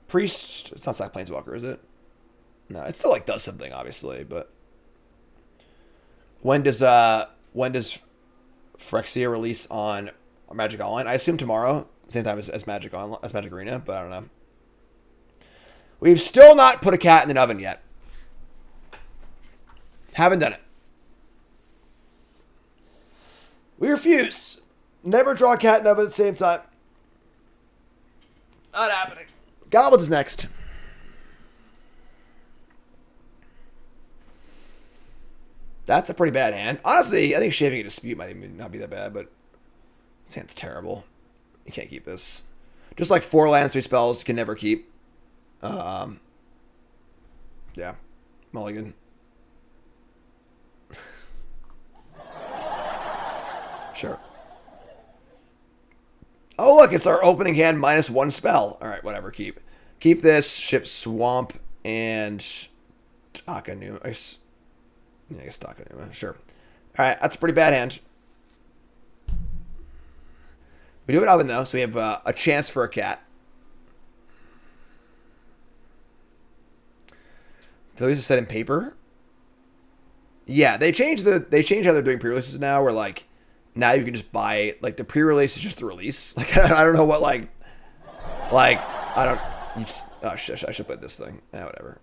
Priest. It's not Sack Planeswalker, is it? No, it still like does something, obviously. But when does Phyrexia release on Magic Online? I assume tomorrow, same time as Magic Arena, but I don't know. We've still not put a cat in an oven yet. Haven't done it. We refuse. Never draw a cat in an oven at the same time. Not happening. Goblins is next. That's a pretty bad hand. Honestly, I think Shaving a Dispute might even not be that bad, but this hand's terrible. You can't keep this. Just like 4 lands, 3 spells, you can never keep. Yeah. Mulligan. Sure. Oh, look, it's our opening hand minus 1 spell. All right, whatever, keep. Keep this, ship Swamp, and Takanuma. I guess Takanuma, sure. All right, that's a pretty bad hand. We do have an oven, though, so we have a chance for a cat. So these are set in paper. Yeah, they changed how they're doing pre-releases now. Where like now you can just buy like the pre-release is just the release. Like I don't know what like I don't. You just, oh shit! I should put this thing. Whatever.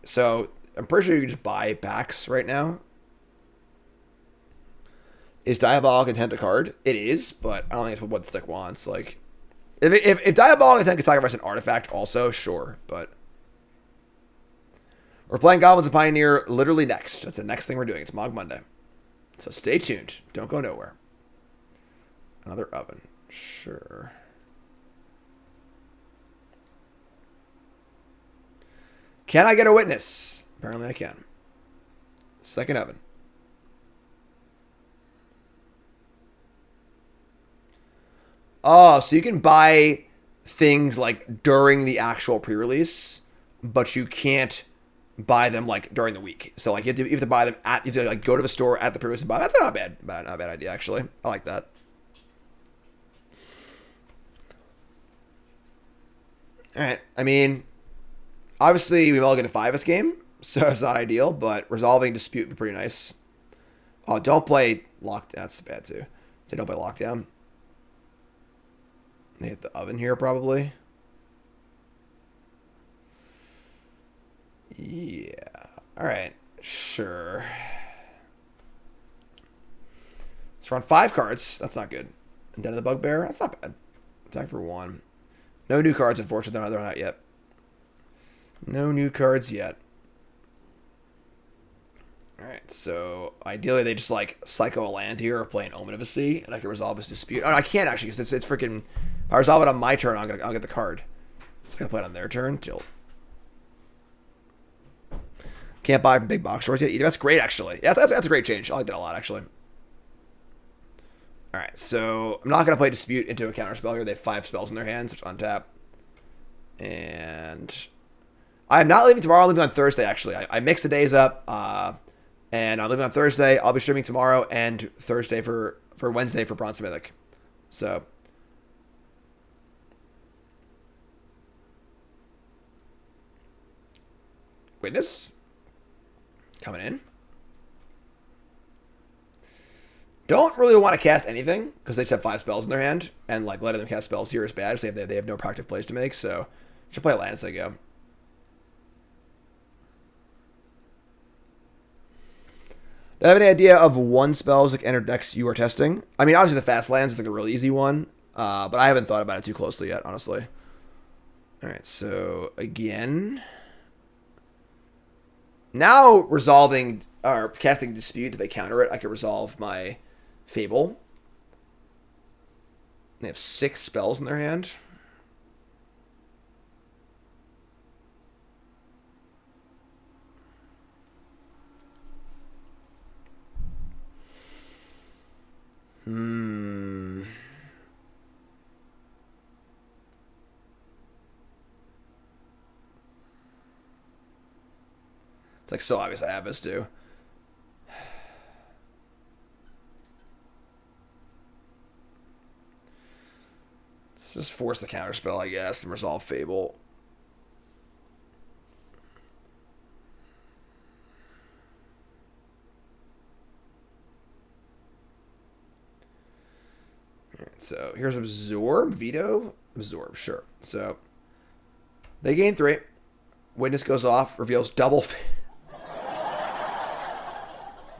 So I'm pretty sure you can just buy packs right now. Is Diabolic Intent a card? It is, but I don't think it's what the stick wants. Like if Diabolic Intent can sacrifice an artifact, also sure, but. We're playing Goblins and Pioneer literally next. That's the next thing we're doing. It's Mog Monday. So stay tuned. Don't go nowhere. Another oven. Sure. Can I get a witness? Apparently I can. Second oven. Oh, so you can buy things like during the actual pre-release, but you can't buy them like during the week. So like you have to buy them you have to like go to the store at the pre-release and buy. That's not a bad idea actually. I like that. All right. I mean, obviously we mulligan a 5-est game, so it's not ideal, but resolving dispute would be pretty nice. Oh, don't play lockdown. That's bad too. So don't play lockdown. They hit the oven here probably. Yeah. All right. Sure. So we're on 5 cards. That's not good. And Den of the Bugbear. That's not bad. Attack for 1. No new cards, unfortunately. They're not yet. No new cards yet. All right. So ideally, they just like Psycho a land here or play an Omen of a Sea, and I can resolve this dispute. Oh, I can't actually because it's freaking. If I resolve it on my turn, I'll get the card. So I gotta play it on their turn. Tilt. Can't buy from big box stores yet either. That's great, actually. Yeah, that's a great change. I like that a lot, actually. All right, so I'm not going to play Dispute into a counterspell here. They have 5 spells in their hands, which untap. And I'm not leaving tomorrow. I'm leaving on Thursday, actually. I mix the days up, and I'm leaving on Thursday. I'll be streaming tomorrow and Thursday for Wednesday for Bronze Mythic. So Witness coming in. Don't really want to cast anything because they just have 5 spells in their hand, and like letting them cast spells here is bad. So they have no practical plays to make. So should play a land as they go. Do you have any idea of 1 spells like enter decks you are testing? I mean, obviously the fast lands is like the real easy one, but I haven't thought about it too closely yet, honestly. All right, so again. Now resolving or casting Dispute, if they counter it, I can resolve my Fable. They have 6 spells in their hand. like so obvious I have this too. Let's just force the counterspell, I guess, and resolve Fable. Alright, so here's Absorb, Veto, Absorb, sure. So they gain 3. Witness goes off, reveals double.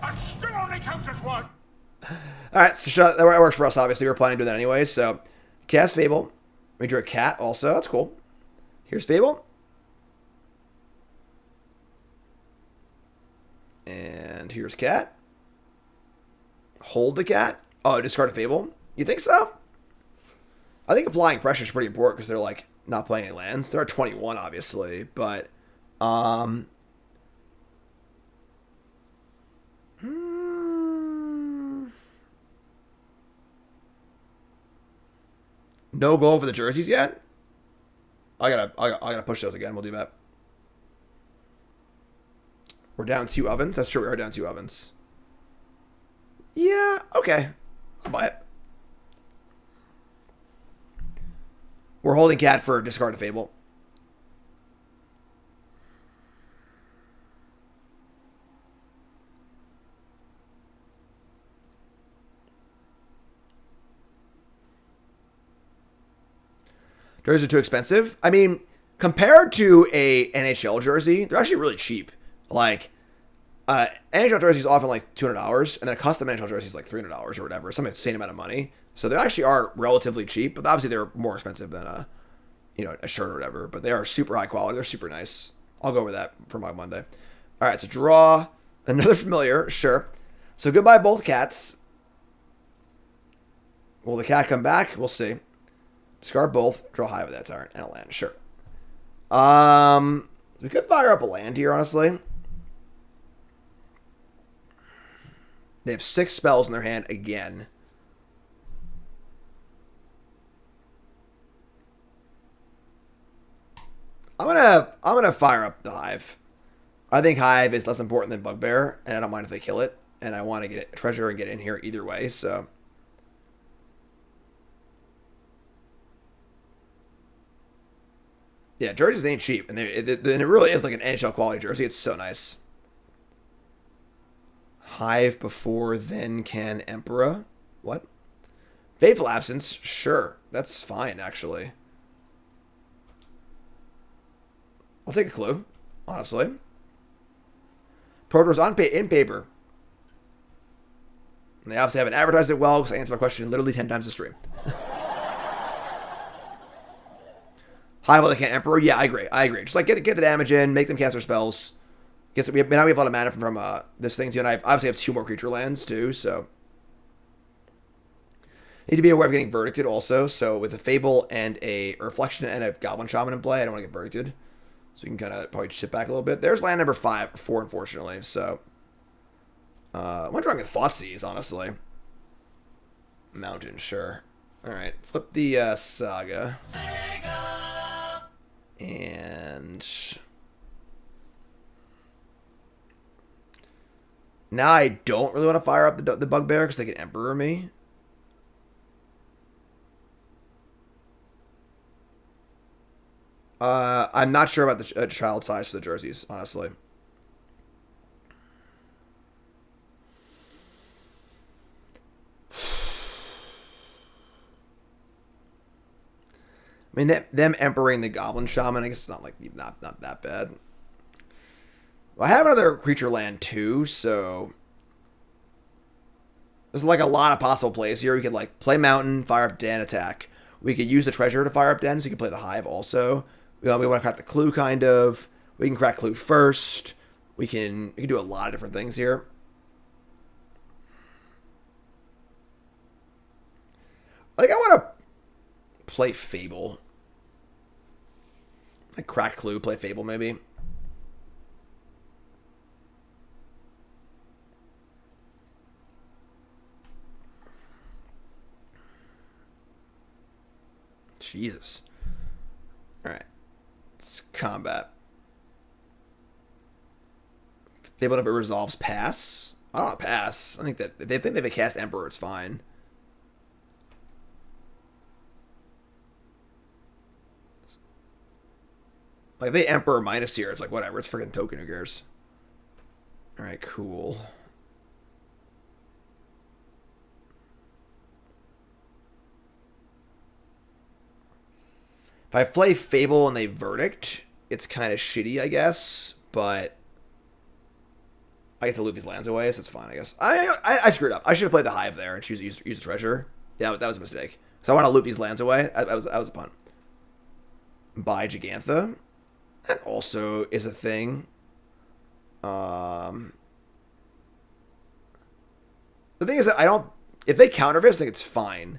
I still only counts as one. Alright, so that works for us, obviously. We're planning to do that anyway. So, cast Fable. We drew a cat also. That's cool. Here's Fable. And here's cat. Hold the cat. Oh, discard a Fable. You think so? I think applying pressure is pretty important because they're like not playing any lands. They're at 21, obviously, but no goal for the jerseys yet. I gotta push those again. We'll do that. We're down 2 ovens. That's true. We are down 2 ovens. Yeah. Okay. I'll buy it. We're holding cat for discard to Fable. Jerseys are too expensive. I mean, compared to a NHL jersey, they're actually really cheap. Like, NHL jerseys often like $200, and then a custom NHL jersey is like $300 or whatever, some insane amount of money. So they actually are relatively cheap, but obviously they're more expensive than a shirt or whatever. But they are super high quality. They're super nice. I'll go over that for my Monday. All right, so draw another familiar, sure. So goodbye both cats. Will the cat come back? We'll see. Discard both. Draw Hive with that tyrant and a land. Sure. So we could fire up a land here, honestly. They have 6 spells in their hand again. I'm gonna fire up the Hive. I think Hive is less important than Bugbear, and I don't mind if they kill it. And I want to get it, treasure and get in here either way. So. Yeah, jerseys ain't cheap, and it really is like an NHL quality jersey. It's so nice. Hive before then can Emperor. What? Fateful Absence. Sure, that's fine actually. I'll take a clue, honestly. Proto's in paper. And they obviously haven't advertised it well because I answered my question literally 10 times a stream. High level they can't Emperor. Yeah, I agree. Just like get the damage in, make them cast their spells. Now we have a lot of mana from this thing too, and I obviously have 2 more creature lands too, so. Need to be aware of getting verdicted also. So with a Fable and a Reflection and a Goblin Shaman in play, I don't want to get verdicted. So we can kind of probably sit back a little bit. There's land number 4, unfortunately. So I'm wondering if Thoughtseize, honestly. Mountain, sure. All right, flip the Saga. And now I don't really want to fire up the Bugbear because they can Emperor me. I'm not sure about the child size for the jerseys, honestly. I mean, them emperor-ing the Goblin Shaman, I guess it's not like not that bad. Well, I have another creature land too, so there's like a lot of possible plays here. We could like play Mountain, fire up Den, attack. We could use the Treasure to fire up Den, so you can play the Hive also. We want to crack the Clue, kind of. We can crack Clue first. We can do a lot of different things here. Like, I want to play Fable. Like, crack Clue, play Fable, maybe. Jesus. Alright. It's combat. Fable never resolves pass. I don't want to pass. I think that if they cast Emperor, it's fine. Like, if they Emperor minus here, it's like, whatever. It's freaking token. Who cares? Alright, cool. If I play Fable and they Verdict, it's kind of shitty, I guess. But I get to loot these lands away, so it's fine, I guess. I screwed up. I should have played the Hive there and use the treasure. Yeah, that was a mistake. So I want to loot these lands away. That was a punt. Buy Gigantha. That also is a thing. The thing is that I don't... If they counter this, I think it's fine.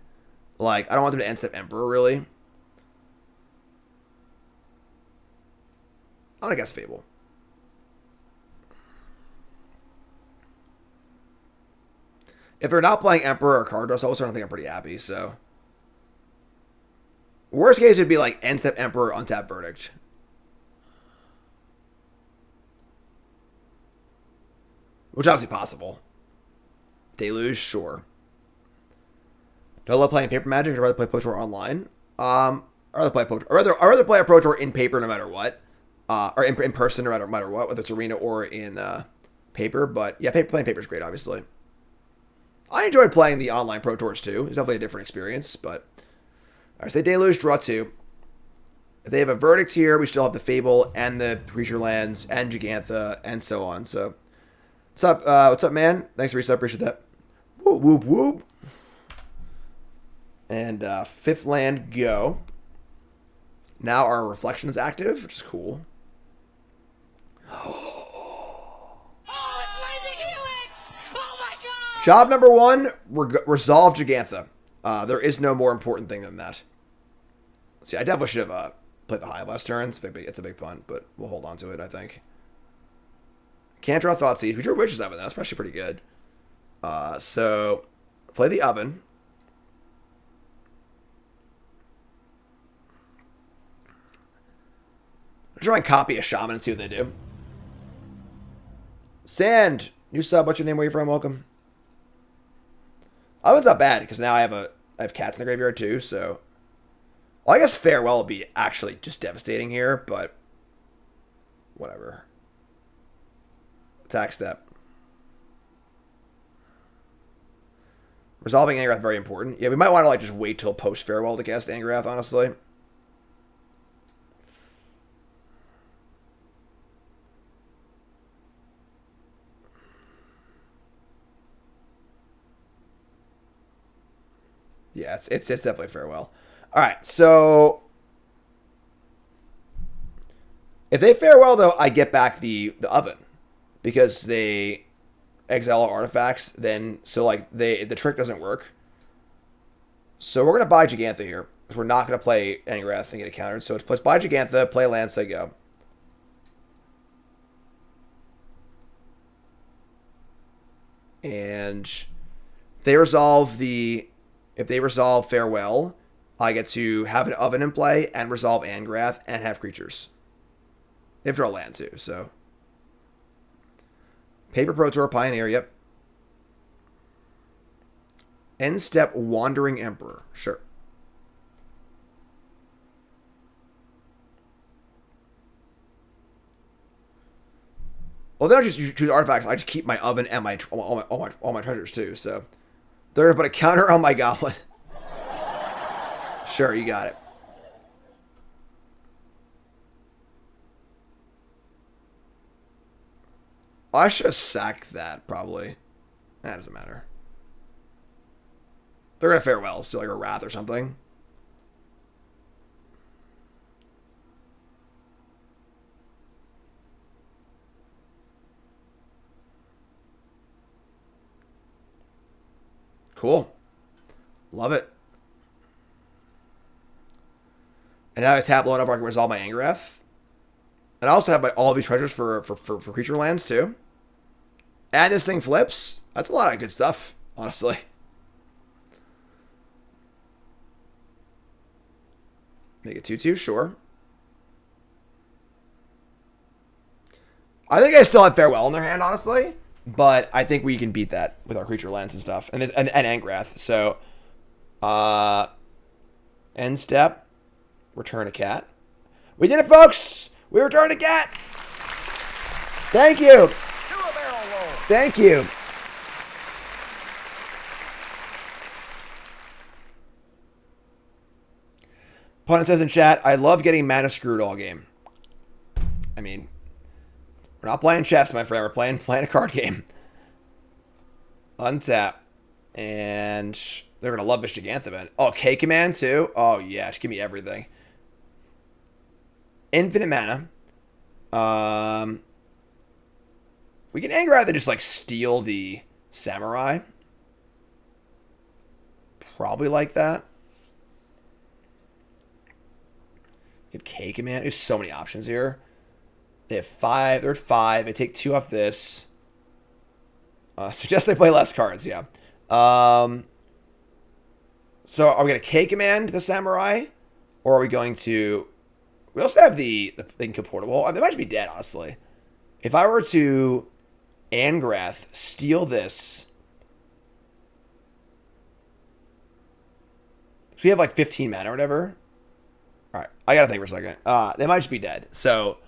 Like, I don't want them to end step Emperor, really. I'm gonna guess Fable. If they're not playing Emperor or Rakdos, I think I'm pretty happy, so... Worst case would be like end step Emperor, untap Verdict. Which is obviously possible. Deluge, sure. Do I love playing paper Magic or rather play Pro Tour online? I'd rather play a Pro Tour in paper no matter what. Or in person no matter what, whether it's arena or in paper. But yeah, playing paper is great, obviously. I enjoyed playing the online Pro Tours too. It's definitely a different experience, but... Alright, say Deluge, draw 2. If they have a Verdict here, we still have the Fable and the Creature Lands and Gigantha and so on, so... What's up, man? Thanks for your sub, appreciate that. Whoop, whoop, whoop. And 5th land, go. Now our Reflection is active, which is cool. Oh, it's lightning helix! Oh my god! Job number 1, resolve Gigantha. There is no more important thing than that. See, I definitely should have played the Hive last turn. It's a big punt, but we'll hold on to it, I think. Can't draw Thoughtseize. We drew Witch's Oven. That's actually pretty good. So, play the Oven. I'll try and copy a Shaman and see what they do. Sand. New sub. What's your name? Where you from? Welcome. Oven's not bad, because now I have cats in the graveyard too, so... Well, I guess Farewell will be actually just devastating here, but... Whatever. Attack step. Resolving Angrath, very important. Yeah, we might want to like just wait till post Farewell to cast Angrath, honestly. Yeah, it's definitely Farewell. All right, so if they Farewell though, I get back the Oven. Because they exile artifacts, then so like the trick doesn't work. So we're gonna buy Gigantha here. Because we're not gonna play Angrath and get it countered. So let's buy Gigantha, play land, say go. And if they resolve Farewell, I get to have an Oven in play and resolve Angrath and have creatures. They have to draw land too, so. Paper Pro Tour, Pioneer, yep. End step, Wandering Emperor, sure. Well, then I just choose artifacts. I just keep my Oven and all my treasures too. So there's but a counter on my Goblin. Sure, you got it. I should have sacked that, probably. That doesn't matter. They're going to Farewell, so like a Wrath or something. Cool. Love it. And now I tap low enough where I can resolve my Angrath. And I also have all these treasures for creature lands, too. And this thing flips. That's a lot of good stuff, honestly. Make it 2/2, sure. I think I still have Farewell in their hand, honestly. But I think we can beat that with our creature lands and stuff. And Angrath. So, end step. Return a cat. We did it, folks! We returned a cat! Thank you! Thank you. Opponent says in chat, I love getting mana screwed all game. I mean, we're not playing chess, my friend. We're playing a card game. Untap. And they're going to love this Gigantha event. Oh, K command too? Oh, yeah. Just give me everything. Infinite mana. We can Angrath and just, like, steal the Samurai. Probably like that. You have K command. There's so many options here. They have 5. They're at 5. They take 2 off this. Suggest they play less cards, yeah. So are we going to K command the Samurai? Or are we going to... We also have the thing portable. I mean, they might just be dead, honestly. If I were to Angrath, steal this... So we have like 15 mana or whatever. Alright, I gotta think for a second. They might just be dead. So...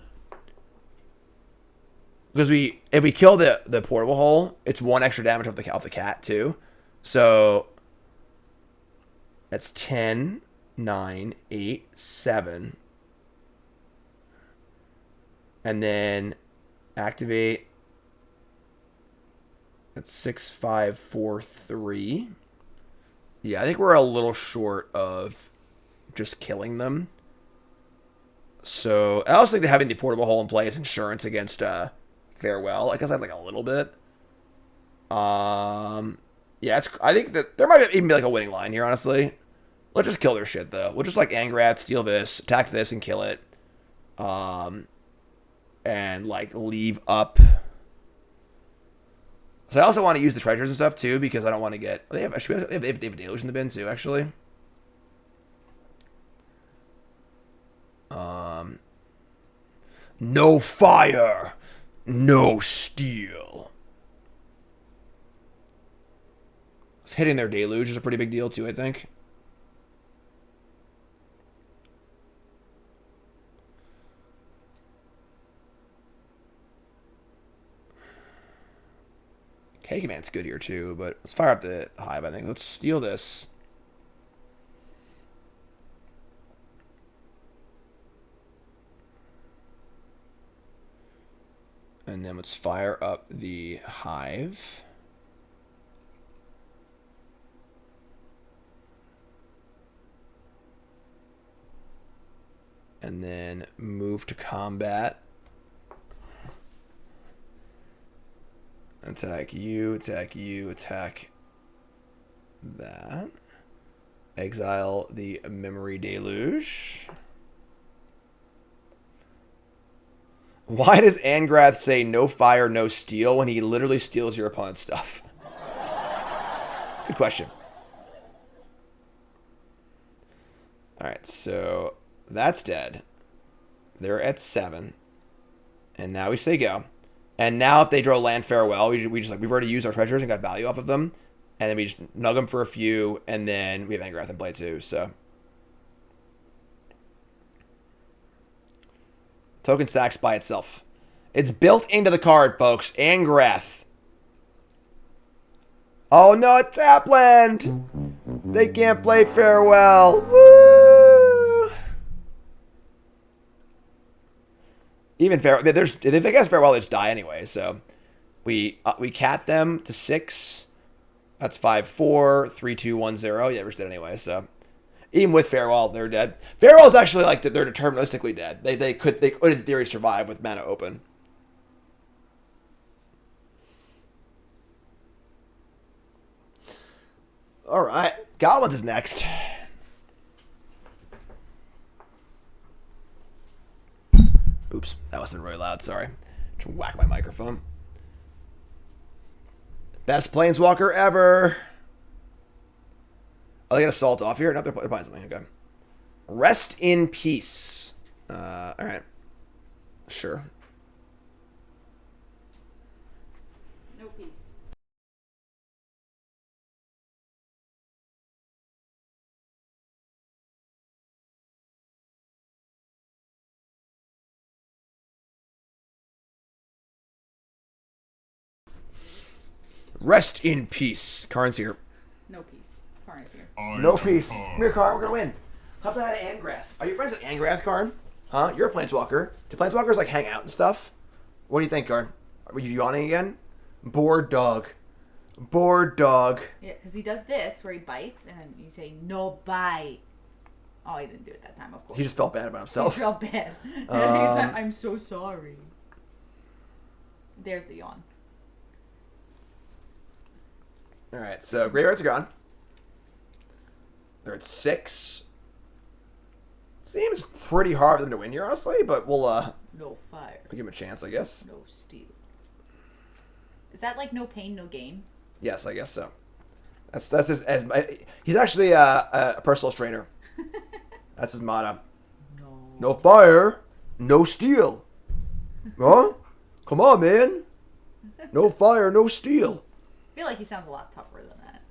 Because if we kill the portable hole, it's 1 extra damage off the cat too. So that's 10, 9, 8, 7. And then activate. That's 6, 5, 4, 3. Yeah, I think we're a little short of just killing them. So I also think that having the portable hole in play is insurance against Farewell. I guess I have like a little bit. Yeah, I think that there might even be like a winning line here, honestly. Let's just kill their shit though. We'll just like Angrath, steal this, attack this, and kill it. And like leave up. So I also want to use the treasures and stuff too, because I don't want to get. They have a deluge in the bin too, actually. No fire. No steel. Hitting their deluge is a pretty big deal too, I think. K command's good here too, but let's fire up the Hive, I think. Let's steal this. And then let's fire up the Hive. And then move to combat. Attack you, attack you, attack that. Exile the Memory Deluge. Why does Angrath say no fire, no steel when he literally steals your opponent's stuff? Good question. Alright, so that's dead. They're at 7. And now we say go. And now if they draw land Farewell, we just like we've already used our treasures and got value off of them. And then we just nug them for a few, and then we have Angrath in play too, so. Token stacks by itself. It's built into the card, folks. Angrath. Oh no, it's Tapland! They can't play Farewell. Woo! Even Farewell, if they guess Farewell, they just die anyway. So we cat them to 6. That's 5, 4, 3, 2, 1, 0. Yeah, we're dead anyway. So even with Farewell, they're dead. Farewell is actually like they're deterministically dead. They could in theory survive with mana open. All right, Goblins is next. Oops, that wasn't really loud. Sorry, just whack my microphone. Best Planeswalker ever. Oh, they got Assault off here. No, they're playing something. Okay. Rest in peace. All right. Sure. Rest in peace. Karn's here. No peace. Karna's here. No peace. Come here, Karn. We're gonna win. Hops out of Angrath. Are you friends with Angrath, Karn? Huh? You're a Planeswalker. Do Planeswalkers like hang out and stuff? What do you think, Karn? Are you yawning again? Bored dog. Bored dog. Yeah, because he does this where he bites and you say no bite. Oh, he didn't do it that time, of course. He just felt bad about himself. He felt bad. He's like, I'm so sorry. There's the yawn. All right, so graveyards are gone. They're at 6. Seems pretty hard for them to win here, honestly, but we'll No fire. give him a chance, I guess. No steel. Is that like no pain, no gain? Yes, I guess so. That's his. He's actually a personal trainer. That's his motto. No fire, no steel. Huh? Come on, man. No fire, no steel. I feel like he sounds a lot tougher than that.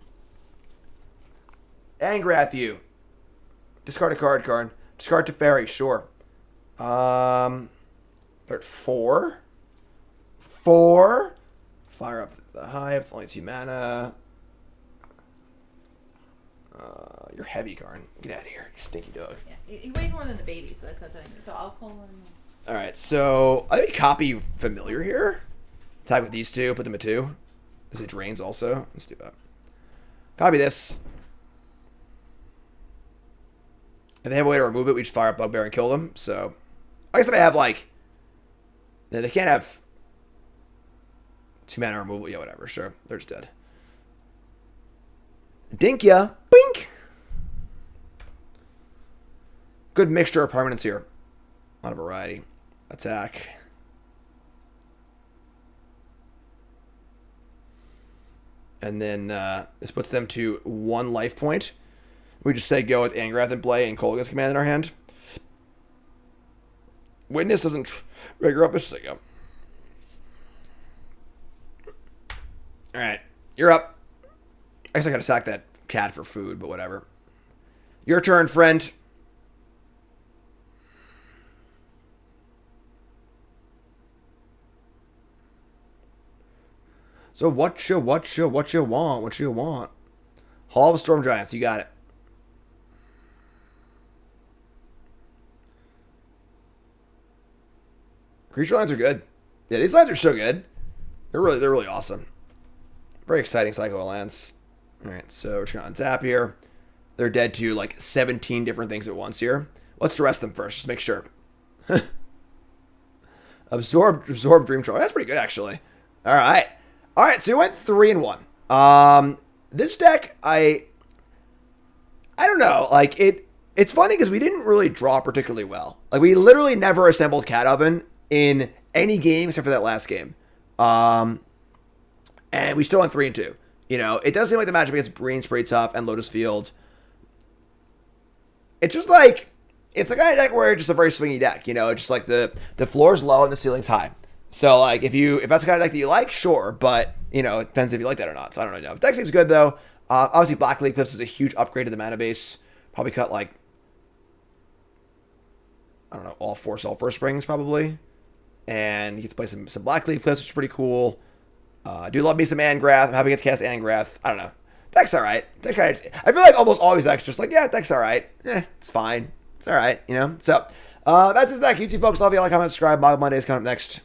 Angrath you. Discard a card, Karn. Discard Teferi, sure. They're at 4. 4. Fire up the Hive. It's only 2 mana. You're heavy, Karn. Get out of here, you stinky dog. Yeah, he weighs more than the baby, so that's not telling me. So I'll call him. Alright, so I think copy Familiar here. Attack with these two, put them at 2. This it drains also. Let's do that. Copy this. And they have a way to remove it. We just fire up Bugbear and kill them. So I guess if I have like, no, they can't have 2 mana removal. Yeah, whatever. Sure, they're just dead. Dink ya. Bink. Good mixture of permanents here. A lot of variety. Attack. And then this puts them to 1 life point. We just say go with Angrath in play and Kolaghan's command in our hand. Witness doesn't trigger up. Just say go. Alright. You're up. I guess I gotta sack that cat for food, but whatever. Your turn, friend. So what you want? Hall of Storm Giants, you got it. Creature lines are good. Yeah, these lines are so good. They're really awesome. Very exciting Psycho lands. Alright, so we're just gonna untap here. They're dead to like 17 different things at once here. Let's arrest them first, just make sure. Absorb Dream Troll. That's pretty good actually. Alright. Alright, so we went 3-1. This deck, I don't know, like it's funny because we didn't really draw particularly well. Like we literally never assembled Cat Oven in any game except for that last game. And we still went 3-2. You know, it does seem like the matchup against Breen's pretty tough and Lotus Field. It's just like, it's the kind of deck where it's just a very swingy deck, you know, it's just like the floor's low and the ceiling's high. So like if that's the kind of deck that you like, sure, but you know, it depends if you like that or not. So I don't really know. The deck seems good though. Obviously Black Leaf Cliffs is a huge upgrade to the mana base. Probably cut like, I don't know, all 4 Sulfur Springs probably. And you get to play some Black Leaf Cliffs, which is pretty cool. I do love me some Angrath. I'm happy to get to cast Angrath. I don't know. Deck's alright. I feel like almost always deck's just like, yeah, deck's alright. It's fine. It's alright, you know? So, that's his deck. You two folks, love you. Like, comment, subscribe. Mog Mondays coming up next.